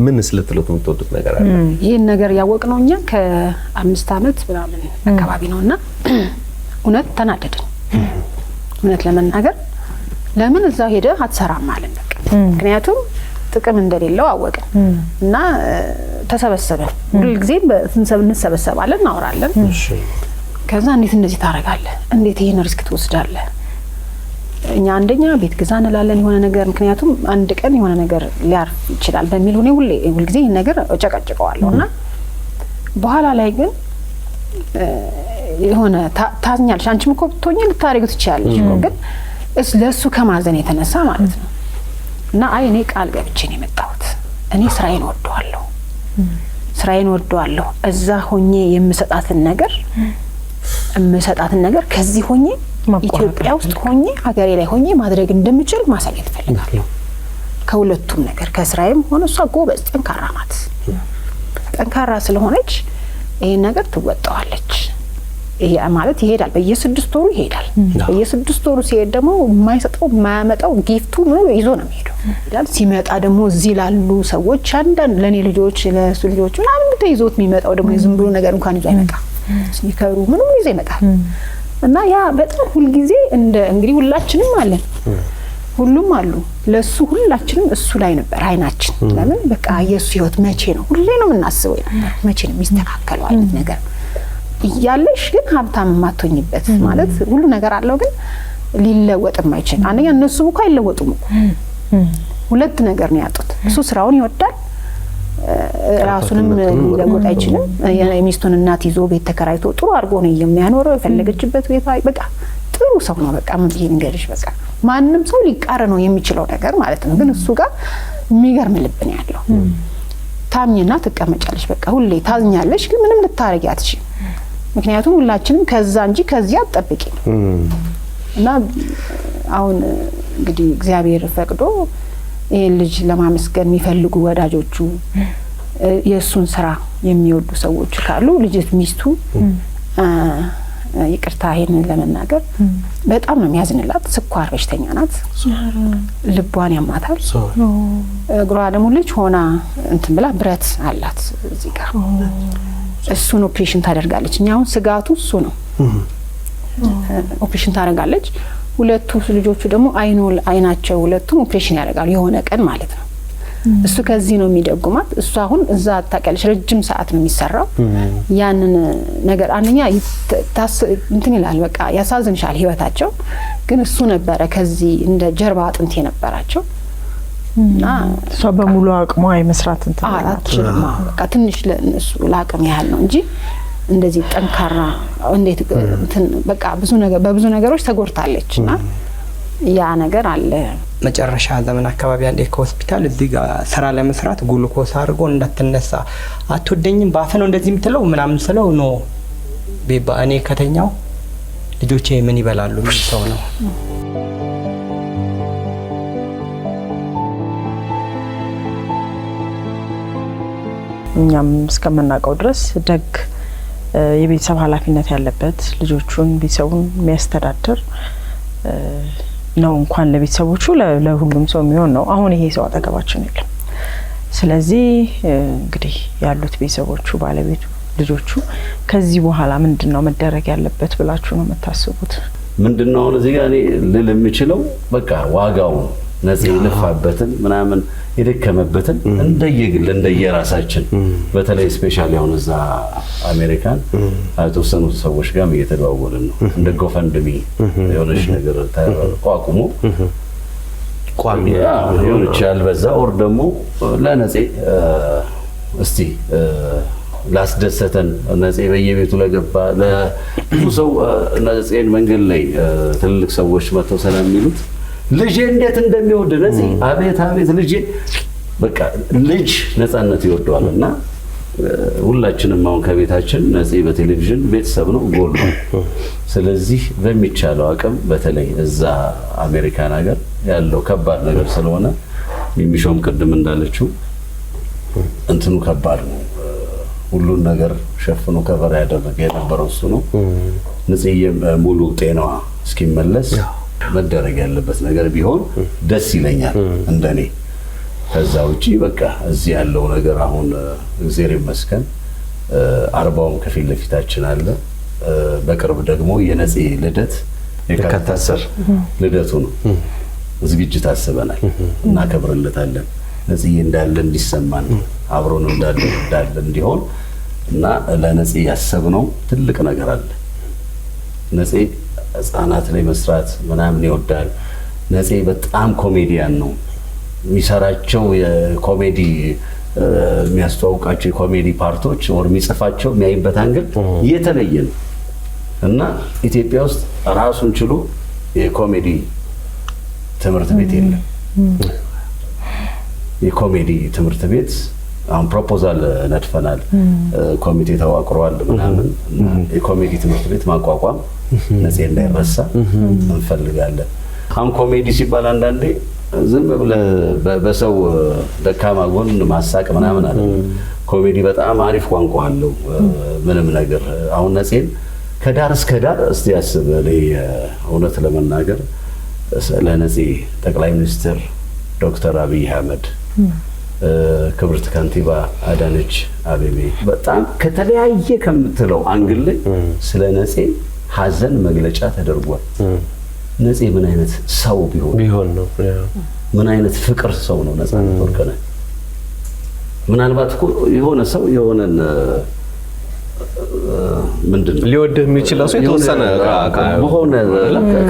ምንስ ልትሉት የምትወዱት ነገር አለ? ይሄን ነገር ያወቅነው እኛ ከ5 ዓመት ምናምን አካባቢ ነውና እውነት ተናደድን። እውነት ለመናገር ለምን እዛው ሄደ አትሰራም ማለት በቃ ምክንያቱም ጥቅም እንደሌለው አወቅን እና ተሰበሰበን። ሁልጊዜ እንሰበሰባለን፣ እናወራለን። ከዛ እንዴት እንደዚህ ታረጋለህ? እንዴት ይሄን ሪስክ ትወስዳለህ? እኛ አንደኛ ቤት ግዛ እንላለን የሆነ ነገር ምክንያቱም አንድ ቀን የሆነ ነገር ሊያርፍ ይችላል በሚል ሁልጊዜ ይሄን ነገር እጨቀጭቀዋለሁና በኋላ ላይ ግን የሆነ ታዝኛለሽ። አንቺም እኮ ብትሆኚ ልታረጊው ትችያለሽ እኮ ግን ለሱ ከማዘን የተነሳ ማለት ነው። እና አይ እኔ ቃል ገብቼ ነው የመጣሁት። እኔ ስራዬን ወደዋለሁ። እዛ ሆኜ የምሰጣትን ነገር ከዚህ ሆኜ ኢትዮጵያ ውስጥ ሆኜ ሀገሬ ላይ ሆኜ ማድረግ እንደምችል ማሳየት ፈልጋለሁ። ከሁለቱም ነገር ከስራዬም ሆነ እሷ ጎበዝ ጠንካራ ናት። ጠንካራ ስለሆነች ይሄን ነገር ትወጣዋለች። ይሄ ማለት ይሄዳል፣ በየ6 ወሩ ይሄዳል። በየ6 ወሩ ሲሄድ ደግሞ የማያመጣው ጊፍቱ ነው ይዞ ነው የሚሄደው። ይላል ሲመጣ ደግሞ እዚህ ላሉ ሰዎች አንዳንድ ለኔ ልጆች ለሱ ልጆች ምናምን ተይዞት የሚመጣው ደግሞ ዝም ብሎ ነገር እንኳን ይዞ አይመጣም። ስኒከሩ ምንም ይዞ ይመጣል። እና ያ በጣም ሁልጊዜ እንግዲህ ሁላችንም አለን፣ ሁሉም አሉ። ለሱ ሁላችንም እሱ ላይ ነበር አይናችን። ለምን በቃ የሱ ህይወት መቼ ነው ሁሌ ነው የምናስበው ነበር መቼ ነው የሚስተካከለው አይነት ነገር እያለሽ ግን ሀብታም ማቶኝበት ማለት ሁሉ ነገር አለው ግን ሊለወጥ የማይችል አንደኛ እነሱ እኮ አይለወጡም እኮ ሁለት ነገር ነው ያጡት። እሱ ስራውን ይወዳል፣ ራሱንም ሊለወጥ አይችልም። የሚስቱን እናት ይዞ ቤት ተከራይቶ ጥሩ አድርጎ ነው የሚያኖረው። የፈለገችበት ቤት በቃ ጥሩ ሰው ነው። በቃ ምን ይሄን እንገርሽ በቃ ማንንም ሰው ሊቃረነው የሚችለው ነገር ማለት ነው። ግን እሱ ጋር የሚገርም ልብ ነው ያለው። ታምኝና ትቀመጫለሽ፣ በቃ ሁሌ ታዝኛለሽ፣ ግን ምንም ልታረጊ አትችይም። ምክንያቱም ሁላችንም ከዛ እንጂ ከዚያ አትጠብቂ እና አሁን እንግዲህ እግዚአብሔር ፈቅዶ ይሄን ልጅ ለማመስገን የሚፈልጉ ወዳጆቹ የሱን ስራ የሚወዱ ሰዎች ካሉ ልጅት ሚስቱ ይቅርታ ይሄንን ለመናገር በጣም ነው የሚያዝንላት። ስኳር በሽተኛ ናት፣ ልቧን ያማታል። እግሯ ደግሞ ልጅ ሆና እንትን ብላ ብረት አላት እዚህ ጋር እሱን ኦፕሬሽን ታደርጋለች። እኛ አሁን ስጋቱ እሱ ነው። ኦፕሬሽን ታደርጋለች። ሁለቱ ልጆቹ ደግሞ አይናቸው ሁለቱም ኦፕሬሽን ያደርጋሉ የሆነ ቀን ማለት ነው። እሱ ከዚህ ነው የሚደጉማት። እሱ አሁን እዛ ታቀለሽ ረጅም ሰዓት ነው የሚሰራው። ያንን ነገር አንኛ እንትን ይላል በቃ ያሳዝንሻል ህይወታቸው። ግን እሱ ነበረ ከዚህ እንደ ጀርባ አጥንት የነበራቸው እና እሷ በሙሉ አቅሟ የመስራት እንትን አላችልም። በቃ ትንሽ ለነሱ ለአቅም ያህል ነው እንጂ እንደዚህ ጠንካራ እንዴት እንትን በቃ በብዙ ነገሮች ተጎድታለችና ያ ነገር አለ። መጨረሻ ዘመን አካባቢ አንዴ ከሆስፒታል እዚህ ጋር ስራ ለመስራት ግሉኮስ አድርጎ እንዳትነሳ አትወደኝም ባፈ ነው እንደዚህ የምትለው ምናምን ስለው ነው ቤባ እኔ ከተኛው ልጆቼ ምን ይበላሉ የሚል ሰው ነው። እኛም እስከምናውቀው ድረስ ደግ የቤተሰብ ኃላፊነት ያለበት ልጆቹን ቤተሰቡን የሚያስተዳድር ነው። እንኳን ለቤተሰቦቹ ለሁሉም ሰው የሚሆን ነው። አሁን ይሄ ሰው አጠገባችን የለም። ስለዚህ እንግዲህ ያሉት ቤተሰቦቹ፣ ባለቤቱ፣ ልጆቹ ከዚህ በኋላ ምንድነው መደረግ ያለበት ብላችሁ ነው የምታስቡት? ምንድነው አሁን እዚህ ጋር እኔ ልል የምችለው በቃ ዋጋው ነፂ ልፋበትን ምናምን የደከመበትን እንደየግል እንደየራሳችን በተለይ ስፔሻሊ አሁን እዛ አሜሪካን የተወሰኑ ሰዎች ጋር እየተደዋወልን ነው። እንደ ጎፈንድሚ የሆነች ነገር ተቋቁሞ ቋሚ የሆነች ያልበዛ ኦር ደግሞ ለነፂ እስቲ ላስደሰተን ነፂ በየቤቱ ለገባ ለብዙ ሰው ነፂን መንገድ ላይ ትልልቅ ሰዎች መጥተው ሰላም የሚሉት ልጄ እንዴት እንደሚወድ ነፂ አቤት አቤት ልጄ በቃ ልጅ ነፃነት ይወደዋልና ሁላችንም አሁን ከቤታችን ነፂ በቴሌቪዥን ቤተሰብ ነው ጎል ነው። ስለዚህ በሚቻለው አቅም በተለይ እዛ አሜሪካን ሀገር ያለው ከባድ ነገር ስለሆነ የሚሾም ቅድም እንዳለችው እንትኑ ከባድ ነው። ሁሉን ነገር ሸፍኖ ከበር ያደረገ የነበረው እሱ ነው። ነፂዬ ሙሉ ጤናዋ እስኪመለስ መደረግ ያለበት ነገር ቢሆን ደስ ይለኛል እንደኔ። ከዛ ውጪ በቃ እዚህ ያለው ነገር አሁን እግዚአብሔር ይመስገን 40ም ከፊት ለፊታችን አለ። በቅርብ ደግሞ የነፂ ልደት የካታሰር ልደቱ ነው። ዝግጅት አስበናል እና ከብርለታለን ነፂዬ እንዳለ እንዲሰማን አብሮን እንዳለ እንዲሆን እና ለነፂ ያሰብነው ትልቅ ነገር አለ። ነፂ ህፃናት ላይ መስራት ምናምን ይወዳል። ነፂ በጣም ኮሜዲያን ነው። የሚሰራቸው የኮሜዲ የሚያስተዋውቃቸው የኮሜዲ ፓርቶች ወር የሚጽፋቸው የሚያይበት አንግል የተለየ ነው እና ኢትዮጵያ ውስጥ ራሱን ችሎ የኮሜዲ ትምህርት ቤት የለም። የኮሜዲ ትምህርት ቤት አሁን ፕሮፖዛል ነድፈናል፣ ኮሚቴ ተዋቅሯል ምናምን የኮሜዲ ትምህርት ቤት ማቋቋም ነፂ እንዳይረሳ እንፈልጋለን። አሁን ኮሜዲ ሲባል አንዳንዴ ዝም ብለህ በሰው ደካማ ጎን ማሳቅ ምናምን አለ። ኮሜዲ በጣም አሪፍ ቋንቋ አለው። ምንም ነገር አሁን ነፂን ከዳር እስከ ዳር እስቲ ያስብ። እውነት ለመናገር ለነፂ ጠቅላይ ሚኒስትር ዶክተር አብይ አህመድ፣ ክብርት ከንቲባ አዳነች አቤቤ በጣም ከተለያየ ከምትለው አንግል ላይ ስለ ነፂ ሀዘን መግለጫ ተደርጓል። ነፂ ምን አይነት ሰው ቢሆን ነው? ምን አይነት ፍቅር ሰው ነው ነፃነት ወርቅነህ? ምናልባት እኮ የሆነ ሰው የሆነን ምንድነው ሊወድህ የሚችለው ሰው የተወሰነ በሆነ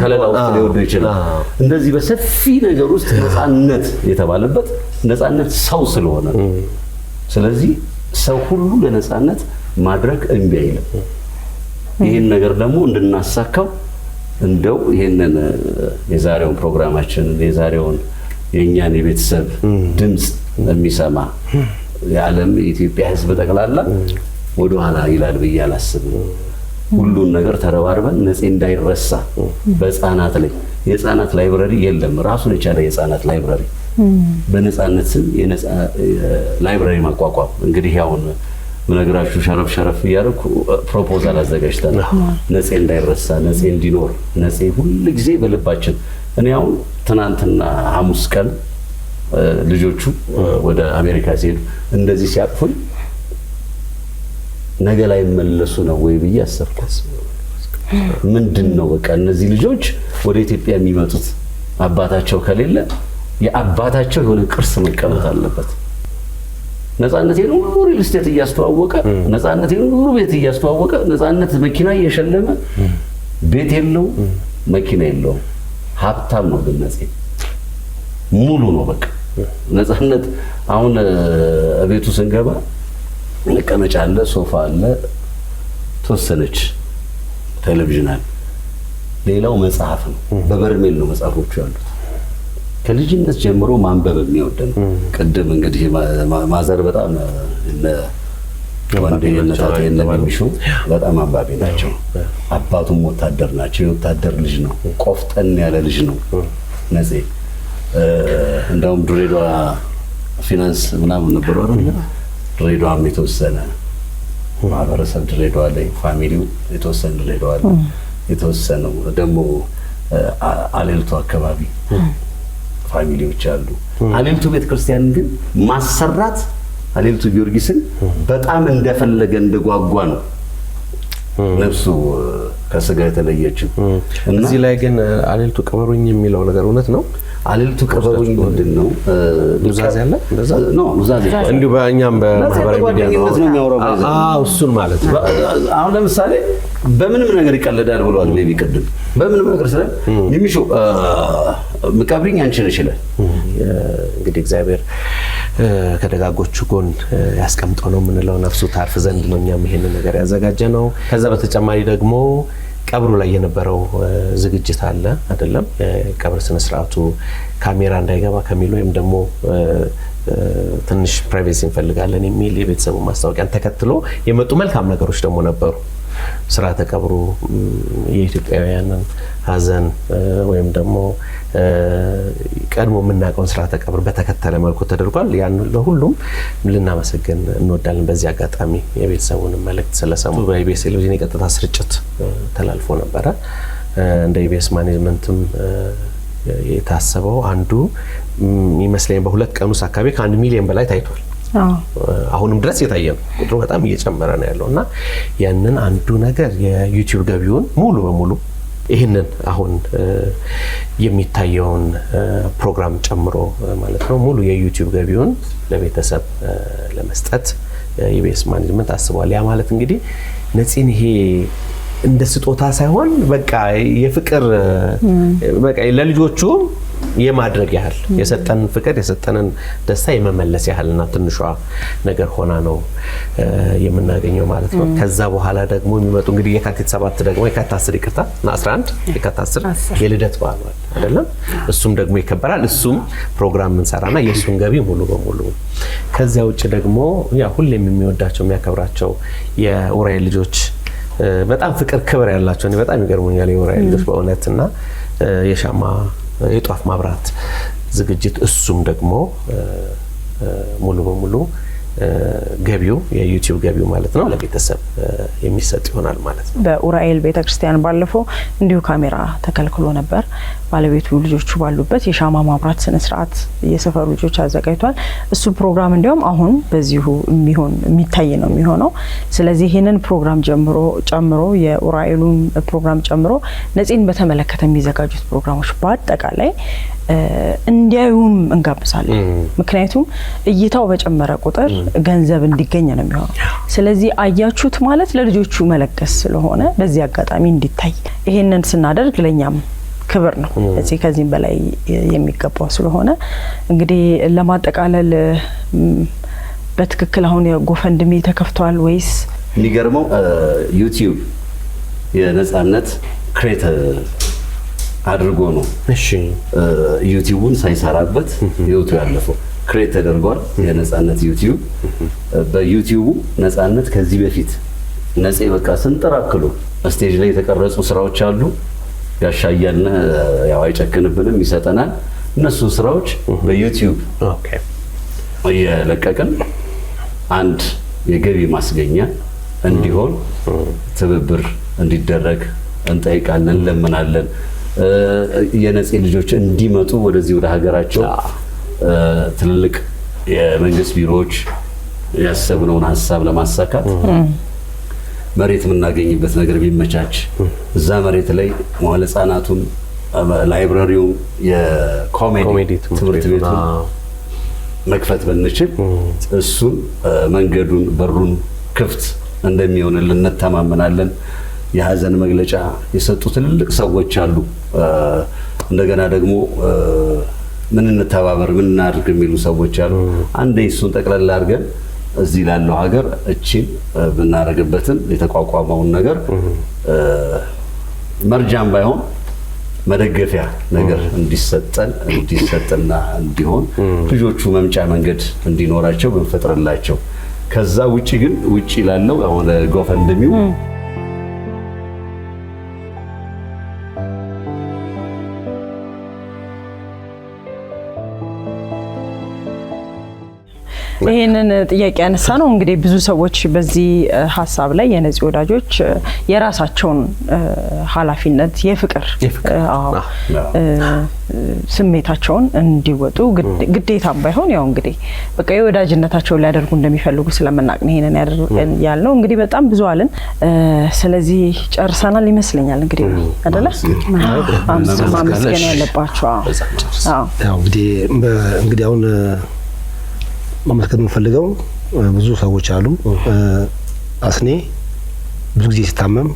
ከለላ ውስጥ ሊወድህ ይችላል። እንደዚህ በሰፊ ነገር ውስጥ ነፃነት የተባለበት ነፃነት ሰው ስለሆነ፣ ስለዚህ ሰው ሁሉ ለነፃነት ማድረግ እምቢ አይልም። ይሄን ነገር ደግሞ እንድናሳካው እንደው ይሄንን የዛሬውን ፕሮግራማችንን የዛሬውን የኛን የቤተሰብ ድምጽ የሚሰማ የዓለም የኢትዮጵያ ሕዝብ ጠቅላላ ወደ ኋላ ይላል ብዬ አላስብም። ሁሉን ነገር ተረባርበን ነፂ እንዳይረሳ በህፃናት ላይ የህፃናት ላይብረሪ የለም፣ ራሱን የቻለ የህፃናት ላይብረሪ በነፃነት ስም የነፃ ላይብረሪ ማቋቋም እንግዲህ ያውን ምነግራችሁ ሸረፍ እያደረኩ ፕሮፖዛል አዘጋጅተናል። ነፂ እንዳይረሳ፣ ነፂ እንዲኖር፣ ነፂ ሁሉ ጊዜ በልባችን። እኔ አሁን ትናንትና ሐሙስ ቀን ልጆቹ ወደ አሜሪካ ሲሄዱ እንደዚህ ሲያቅፉኝ ነገ ላይ መለሱ ነው ወይ ብዬ አሰብኩ። ምንድነው በቃ እነዚህ ልጆች ወደ ኢትዮጵያ የሚመጡት አባታቸው ከሌለ የአባታቸው የሆነ ቅርስ መቀመጥ አለበት። ነፃነቴን ሁሉ ሪል ስቴት እያስተዋወቀ፣ ነፃነቴን ሁሉ ቤት እያስተዋወቀ፣ ነፃነት መኪና እየሸለመ ቤት የለው መኪና የለው ሀብታም ነው። ግን ነፂ ሙሉ ነው በቃ ነፃነት። አሁን ቤቱ ስንገባ መቀመጫ አለ፣ ሶፋ አለ፣ ተወሰነች ቴሌቪዥን አለ። ሌላው መጽሐፍ ነው። በበርሜል ነው መጽሐፎቹ ያሉት። ከልጅነት ጀምሮ ማንበብ የሚወድ ነው። ቅድም እንግዲህ ማዘር በጣም ወንድነት የሚሹ በጣም አንባቢ ናቸው። አባቱም ወታደር ናቸው። የወታደር ልጅ ነው። ቆፍጠን ያለ ልጅ ነው ነፄ። እንደውም ድሬዳዋ ፊናንስ ምናምን ነበሩ አይደል? ድሬዳዋም የተወሰነ ማህበረሰብ ድሬዳዋ ላይ ፋሚሊው የተወሰነ ድሬዳዋ ላይ የተወሰነው ደግሞ አሌልቱ አካባቢ ፋሚሊዎች አሉ። አሌልቱ ቤተክርስቲያን ግን ማሰራት አሌልቱ ጊዮርጊስን በጣም እንደፈለገ እንደጓጓ ነው ነፍሱ ከስጋ የተለየችው። እዚህ ላይ ግን አሌልቱ ቅበሩኝ የሚለው ነገር እውነት ነው? አሌልቱ ቅበሩኝ ምንድን ነው? ኑዛዜ አለ? እንደዛ ነው ኑዛዜ እንዲሁ በእኛም በማህበራዊ ሚዲያ ነው የሚያወራው። እሱን ማለት ነው። አሁን ለምሳሌ በምንም ነገር ይቀልዳል ብሏል። ቤቢ ቅድም በምንም ነገር ስለ የሚሹ ምቀብሪኝ አንቺ ነሽ ይላል። እንግዲህ እግዚአብሔር ከደጋጎቹ ጎን ያስቀምጠው ነው የምንለው። ነፍሱ ታርፍ ዘንድ ነው እኛም ይሄንን ነገር ያዘጋጀ ነው። ከዛ በተጨማሪ ደግሞ ቀብሩ ላይ የነበረው ዝግጅት አለ አይደለም? ቀብር ስነ ስርዓቱ ካሜራ እንዳይገባ ከሚል ወይም ደግሞ ትንሽ ፕራይቬሲ እንፈልጋለን የሚል የቤተሰቡ ማስታወቂያን ተከትሎ የመጡ መልካም ነገሮች ደግሞ ነበሩ። ስርዓተ ቀብሩ የኢትዮጵያውያንን ሀዘን ወይም ደግሞ ቀድሞ የምናውቀውን ስርዓተ ቀብር በተከተለ መልኩ ተደርጓል። ያን ለሁሉም ልናመሰግን እንወዳለን። በዚህ አጋጣሚ የቤተሰቡን መልእክት ስለሰሙ በኢቢኤስ ቴሌቪዥን የቀጥታ ስርጭት ተላልፎ ነበረ። እንደ ኢቢኤስ ማኔጅመንትም የታሰበው አንዱ ይመስለኝ በሁለት ቀን ውስጥ አካባቢ ከ1 ሚሊዮን በላይ ታይቷል። አሁንም ድረስ የታየ ነው። ቁጥሩ በጣም እየጨመረ ነው ያለው እና ያንን አንዱ ነገር የዩቲዩብ ገቢውን ሙሉ በሙሉ ይህንን አሁን የሚታየውን ፕሮግራም ጨምሮ ማለት ነው ሙሉ የዩቲዩብ ገቢውን ለቤተሰብ ለመስጠት ኢቢኤስ ማኔጅመንት አስቧል። ያ ማለት እንግዲህ ነፂን ይሄ እንደ ስጦታ ሳይሆን በቃ የፍቅር በቃ ለልጆቹ የማድረግ ያህል የሰጠን ፍቅር የሰጠንን ደስታ የመመለስ ያህልና ትንሿ ነገር ሆና ነው የምናገኘው ማለት ነው። ከዛ በኋላ ደግሞ የሚመጡ እንግዲህ የካቲት 7 ደግሞ የካቲት 10 ይቅርታ እና 11 የካቲት 10 የልደት በዓል አይደለም? እሱም ደግሞ ይከበራል። እሱም ፕሮግራም እንሰራና የእሱን ገቢ ሙሉ በሙሉ ከዚያ ውጭ ደግሞ ያ ሁሌም የሚወዳቸው የሚያከብራቸው የኡራኤል ልጆች በጣም ፍቅር ክብር ያላቸው እኔ በጣም ይገርሙኛል የኡራኤል ልጆች በእውነትና የሻማ የጧፍ ማብራት ዝግጅት እሱም ደግሞ ሙሉ በሙሉ ገቢው የዩቲዩብ ገቢው ማለት ነው ለቤተሰብ የሚሰጥ ይሆናል ማለት ነው። በኡራኤል ቤተክርስቲያን ባለፈው እንዲሁ ካሜራ ተከልክሎ ነበር። ባለቤቱ ልጆቹ ባሉበት የሻማ ማብራት ስነ ስርዓት የሰፈሩ ልጆች አዘጋጅቷል። እሱ ፕሮግራም እንዲያውም አሁን በዚሁ የሚታይ ነው የሚሆነው። ስለዚህ ይሄንን ፕሮግራም ጨምሮ የኡራኤሉን ፕሮግራም ጨምሮ ነፂን በተመለከተ የሚዘጋጁት ፕሮግራሞች በአጠቃላይ እንዲያዩም እንጋብዛለን። ምክንያቱም እይታው በጨመረ ቁጥር ገንዘብ እንዲገኝ ነው የሚሆነው። ስለዚህ አያችሁት ማለት ለልጆቹ መለገስ ስለሆነ በዚህ አጋጣሚ እንዲታይ ይሄንን ስናደርግ ለኛም ክብር ነው። እዚህ ከዚህም በላይ የሚገባው ስለሆነ እንግዲህ ለማጠቃለል በትክክል አሁን የጎፈንድሚ ተከፍቷል ወይስ? የሚገርመው ዩቲዩብ የነጻነት ክሬት አድርጎ ነው ዩቲዩቡን ሳይሰራበት ህይወቱ ያለፈው ክሬት ተደርጓል። የነጻነት ዩቲዩብ በዩቲዩቡ ነጻነት ከዚህ በፊት ነፂ በቃ ስንጠራክሉ ስቴጅ ላይ የተቀረጹ ስራዎች አሉ። ያሻያልና ያው አይጨክንብንም ይሰጠናል። እነሱ ስራዎች በዩቲዩብ እየለቀቅን አንድ የገቢ ማስገኛ እንዲሆን ትብብር እንዲደረግ እንጠይቃለን፣ እንለምናለን። የነፂ ልጆች እንዲመጡ ወደዚህ ወደ ሀገራቸው ትልልቅ የመንግስት ቢሮዎች ያሰብነውን ሀሳብ ለማሳካት መሬት የምናገኝበት ነገር ቢመቻች እዛ መሬት ላይ መዋለ ህጻናቱን ላይብራሪውን የኮሜዲ ትምህርት ቤቱን መክፈት ብንችል እሱን መንገዱን በሩን ክፍት እንደሚሆንልን እንተማመናለን። የሀዘን መግለጫ የሰጡ ትልልቅ ሰዎች አሉ። እንደገና ደግሞ ምን እንተባበር ምን እናድርግ የሚሉ ሰዎች አሉ። አንዴ እሱን ጠቅላላ አድርገን እዚህ ላለው ሀገር እቺን ብናረግበትን የተቋቋመውን ነገር መርጃም ባይሆን መደገፊያ ነገር እንዲሰጥና እንዲሆን ልጆቹ መምጫ መንገድ እንዲኖራቸው ብንፈጥርላቸው ከዛ ውጪ ግን ውጪ ላለው አሁን ጎፈንድሚው ይሄንን ጥያቄ ያነሳ ነው እንግዲህ ብዙ ሰዎች በዚህ ሀሳብ ላይ የነፂ ወዳጆች የራሳቸውን ኃላፊነት የፍቅር ስሜታቸውን እንዲወጡ ግዴታም ባይሆን ያው እንግዲህ በቃ የወዳጅነታቸውን ሊያደርጉ እንደሚፈልጉ ስለምናቅ ነው ይሄንን ያለው እንግዲህ በጣም ብዙ አለን ስለዚህ ጨርሰናል ይመስለኛል እንግዲህ አይደለ ማመስገን ያለባቸው ያው እንግዲህ አሁን ማመስገን የምፈልገው ብዙ ሰዎች አሉ አስኔ ብዙ ጊዜ ሲታመም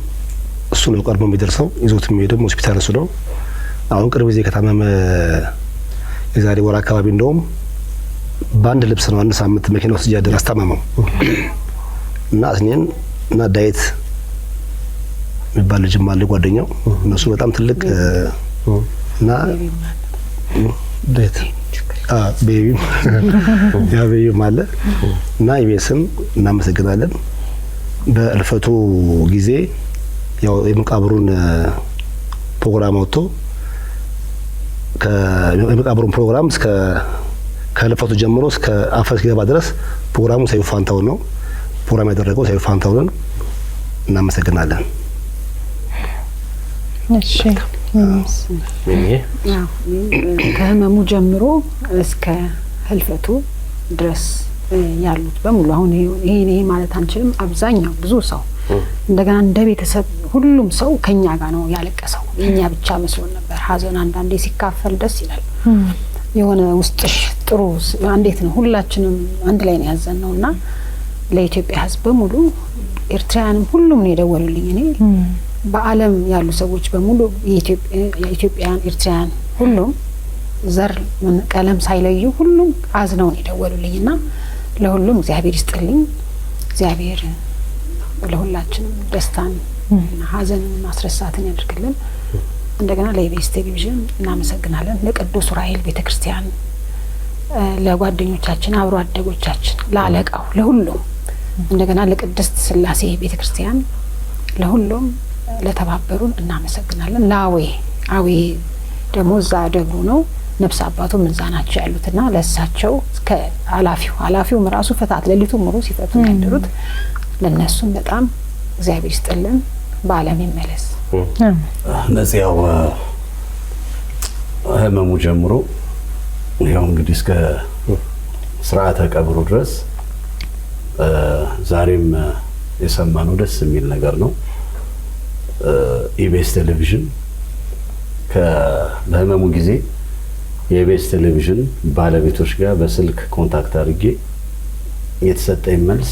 እሱ ነው ቀርቦ የሚደርሰው ይዞት የሚሄደው ሆስፒታል እሱ ነው አሁን ቅርብ ጊዜ ከታመመ የዛሬ ወር አካባቢ እንደውም በአንድ ልብስ ነው አንድ ሳምንት መኪና ውስጥ እያደረ አስታመመው እና አስኔን እና ዳዊት የሚባል ልጅም አለ ጓደኛው እነሱ በጣም ትልቅ እና ዳዊት ቤቢ ያ ቤቢ ማለት እና ኢቢኤስም እናመሰግናለን በእልፈቱ ጊዜ ያው የመቃብሩን ፕሮግራም አውጥቶ የመቃብሩን ፕሮግራም እስከ ከእልፈቱ ጀምሮ እስከ አፈር ሲገባ ድረስ ፕሮግራሙ ሰይፉ ፋንታሁን ነው ፕሮግራም ያደረገው ሰይፉ ፋንታሁንን እናመሰግናለን እሺ ከህመሙ ጀምሮ እስከ ህልፈቱ ድረስ ያሉት በሙሉ አሁን ይሄ ማለት አንችልም አብዛኛው ብዙ ሰው እንደገና እንደ ቤተሰብ ሁሉም ሰው ከኛ ጋር ነው ያለቀሰው የኛ ብቻ መስሎን ነበር ሀዘን አንዳንዴ ሲካፈል ደስ ይላል የሆነ ውስጥሽ ጥሩ እንዴት ነው ሁላችንም አንድ ላይ ነው ያዘነውና ለኢትዮጵያ ህዝብ በሙሉ ኤርትራውያንም ሁሉም ነው የደወሉልኝ እኔ በአለም ያሉ ሰዎች በሙሉ የኢትዮጵያን ኤርትራውያን ሁሉም ዘር ቀለም ሳይለዩ ሁሉም አዝነው ነው የደወሉልኝና ለሁሉም እግዚአብሔር ይስጥልኝ እግዚአብሔር ለሁላችንም ደስታን ሀዘንን ማስረሳትን ያድርግልን እንደገና ለኢቢኤስ ቴሌቪዥን እናመሰግናለን ለቅዱስ ዑራኤል ቤተክርስቲያን ለጓደኞቻችን አብሮ አደጎቻችን ለአለቃው ለሁሉም እንደገና ለቅድስት ስላሴ ቤተክርስቲያን ለሁሉም ለተባበሩን እናመሰግናለን አዌ ደግሞ እዛ ደብሩ ነው ነፍስ አባቱ ምንዛናቸው ያሉትና ለሳቸው ከአላፊው ራሱ ፈታት ለሊቱ ሙሉ ሲፈቱ ያደሩት ለነሱም በጣም እግዚአብሔር ይስጥልን በአለም ይመለስ ነፂያው ህመሙ ጀምሮ ያው እንግዲህ እስከ ስርዓተ ቀብሩ ድረስ ዛሬም የሰማነው ደስ የሚል ነገር ነው ኢቢኤስ ቴሌቪዥን በህመሙ ጊዜ የኢቢኤስ ቴሌቪዥን ባለቤቶች ጋር በስልክ ኮንታክት አድርጌ የተሰጠኝ መልስ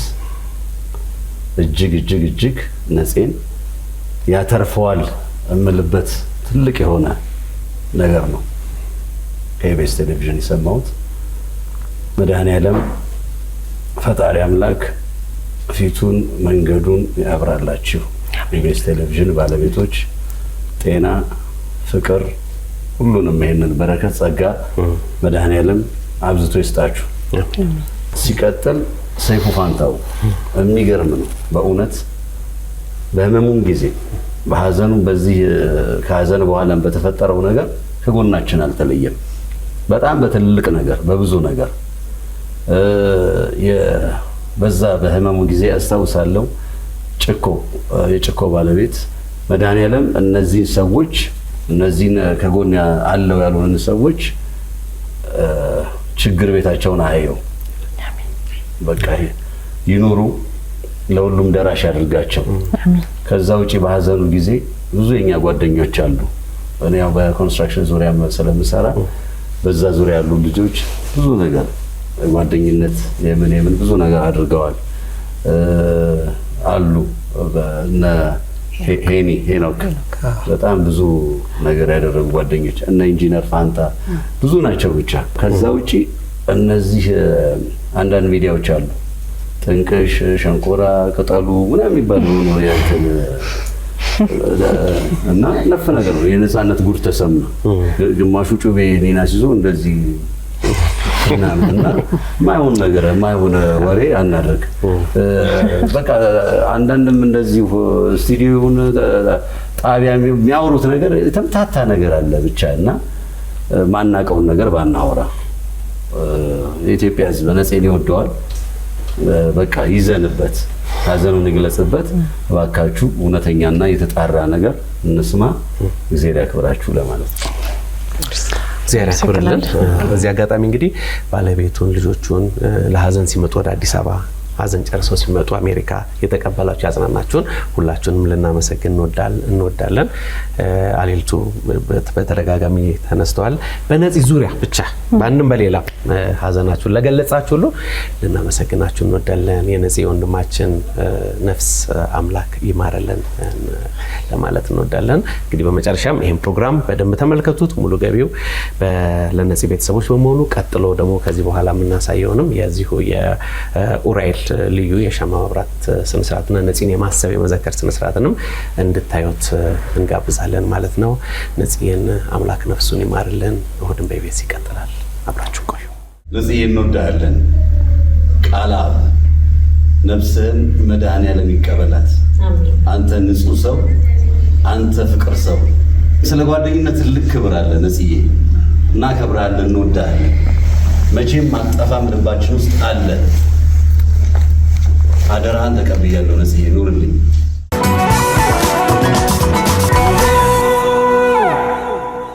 እጅግ ነፂን ያተርፈዋል እምልበት ትልቅ የሆነ ነገር ነው ከኢቢኤስ ቴሌቪዥን የሰማሁት መድኃኔዓለም ፈጣሪ አምላክ ፊቱን መንገዱን ያብራላችሁ ኢቢኤስ ቴሌቪዥን ባለቤቶች ጤና ፍቅር ሁሉንም ይሄንን በረከት ጸጋ መድኃኔዓለም አብዝቶ ይስጣችሁ ሲቀጥል ሰይፉ ፋንታው የሚገርም ነው በእውነት በህመሙም ጊዜ በሀዘኑ በዚህ ከሀዘን በኋላም በተፈጠረው ነገር ከጎናችን አልተለየም በጣም በትልቅ ነገር በብዙ ነገር በዛ በህመሙ ጊዜ አስታውሳለሁ የጭኮ ባለቤት መድኃኔዓለም እነዚህን ሰዎች እነዚህን ከጎን አለው ያሉን ሰዎች ችግር ቤታቸውን አየው በቃ ይኑሩ ለሁሉም ደራሽ ያድርጋቸው ከዛ ውጪ በሀዘኑ ጊዜ ብዙ የኛ ጓደኞች አሉ እኔ ያው በኮንስትራክሽን ዙሪያ ስለምሰራ በዛ ዙሪያ ያሉ ልጆች ብዙ ነገር ጓደኝነት የምን ብዙ ነገር አድርገዋል አሉ እነ ሄኖክ በጣም ብዙ ነገር ያደረጉ ጓደኞች እነ ኢንጂነር ፋንታ ብዙ ናቸው ብቻ ከዛ ውጪ እነዚህ አንዳንድ ሚዲያዎች አሉ ጥንቅሽ ሸንኮራ ቅጠሉ ምናምን የሚባሉ ነው ያንተን እና ነፍ ነገር ነው የነጻነት ጉድ ተሰማ ግማሹ ጩቤ ኔና ሲዞ እንደዚህ እና ማይሆን ነገር ማይሆን ወሬ አናደርግ። በቃ አንዳንድም እንደዚህ ስቱዲዮውን ጣቢያ የሚያወሩት ነገር የተምታታ ነገር አለ ብቻ እና ማናቀውን ነገር ባናወራ የኢትዮጵያ ሕዝብ ነጽን ይወደዋል። በቃ ይዘንበት ሀዘኑን ይግለጽበት። እባካችሁ እውነተኛና የተጣራ ነገር እንስማ። እግዚአብሔር ያክብራችሁ ለማለት ነው። እግዚአብሔር ያክብርልን። በዚህ አጋጣሚ እንግዲህ ባለቤቱን ልጆቹን ለሀዘን ሲመጡ ወደ አዲስ አበባ ሀዘን ጨርሰው ሲመጡ አሜሪካ የተቀበላችሁ ያጽናናችሁን ሁላችሁንም ልናመሰግን እንወዳለን። አሌልቱ በተደጋጋሚ ተነስተዋል። በነፂ ዙሪያ ብቻ በአንድም በሌላ ሀዘናችሁን ለገለጻችሁ ሁሉ ልናመሰግናችሁ እንወዳለን። የነፂ ወንድማችን ነፍስ አምላክ ይማረልን ለማለት እንወዳለን። እንግዲህ በመጨረሻም ይሄን ፕሮግራም በደንብ ተመልከቱት። ሙሉ ገቢው ለነፂ ቤተሰቦች በመሆኑ ቀጥሎ ደግሞ ከዚህ በኋላ የምናሳየውንም የዚሁ የኡራኤል ልዩ የሻማ ማብራት ስነ ስርዓትና ነፂን የማሰብ የመዘከር ስነ ስርዓትንም እንድታዩት እንጋብዛለን ማለት ነው። ነፂን አምላክ ነፍሱን ይማርልን። እሁድን በኢቢኤስ ይቀጥላል። አብራችሁ ቆዩ። ነፂን እንወዳለን። ቃላ ነፍስህን መድኃኔዓለም ይቀበላት። አንተ ንጹህ ሰው፣ አንተ ፍቅር ሰው። ስለ ጓደኝነት ትልቅ ክብር አለ ነፂዬ። እናከብራለን፣ እንወዳለን። መቼም አጠፋም ልባችን ውስጥ አለ። አደራህን ተቀብያለሁ ነፂዬ፣ ኑርልኝ።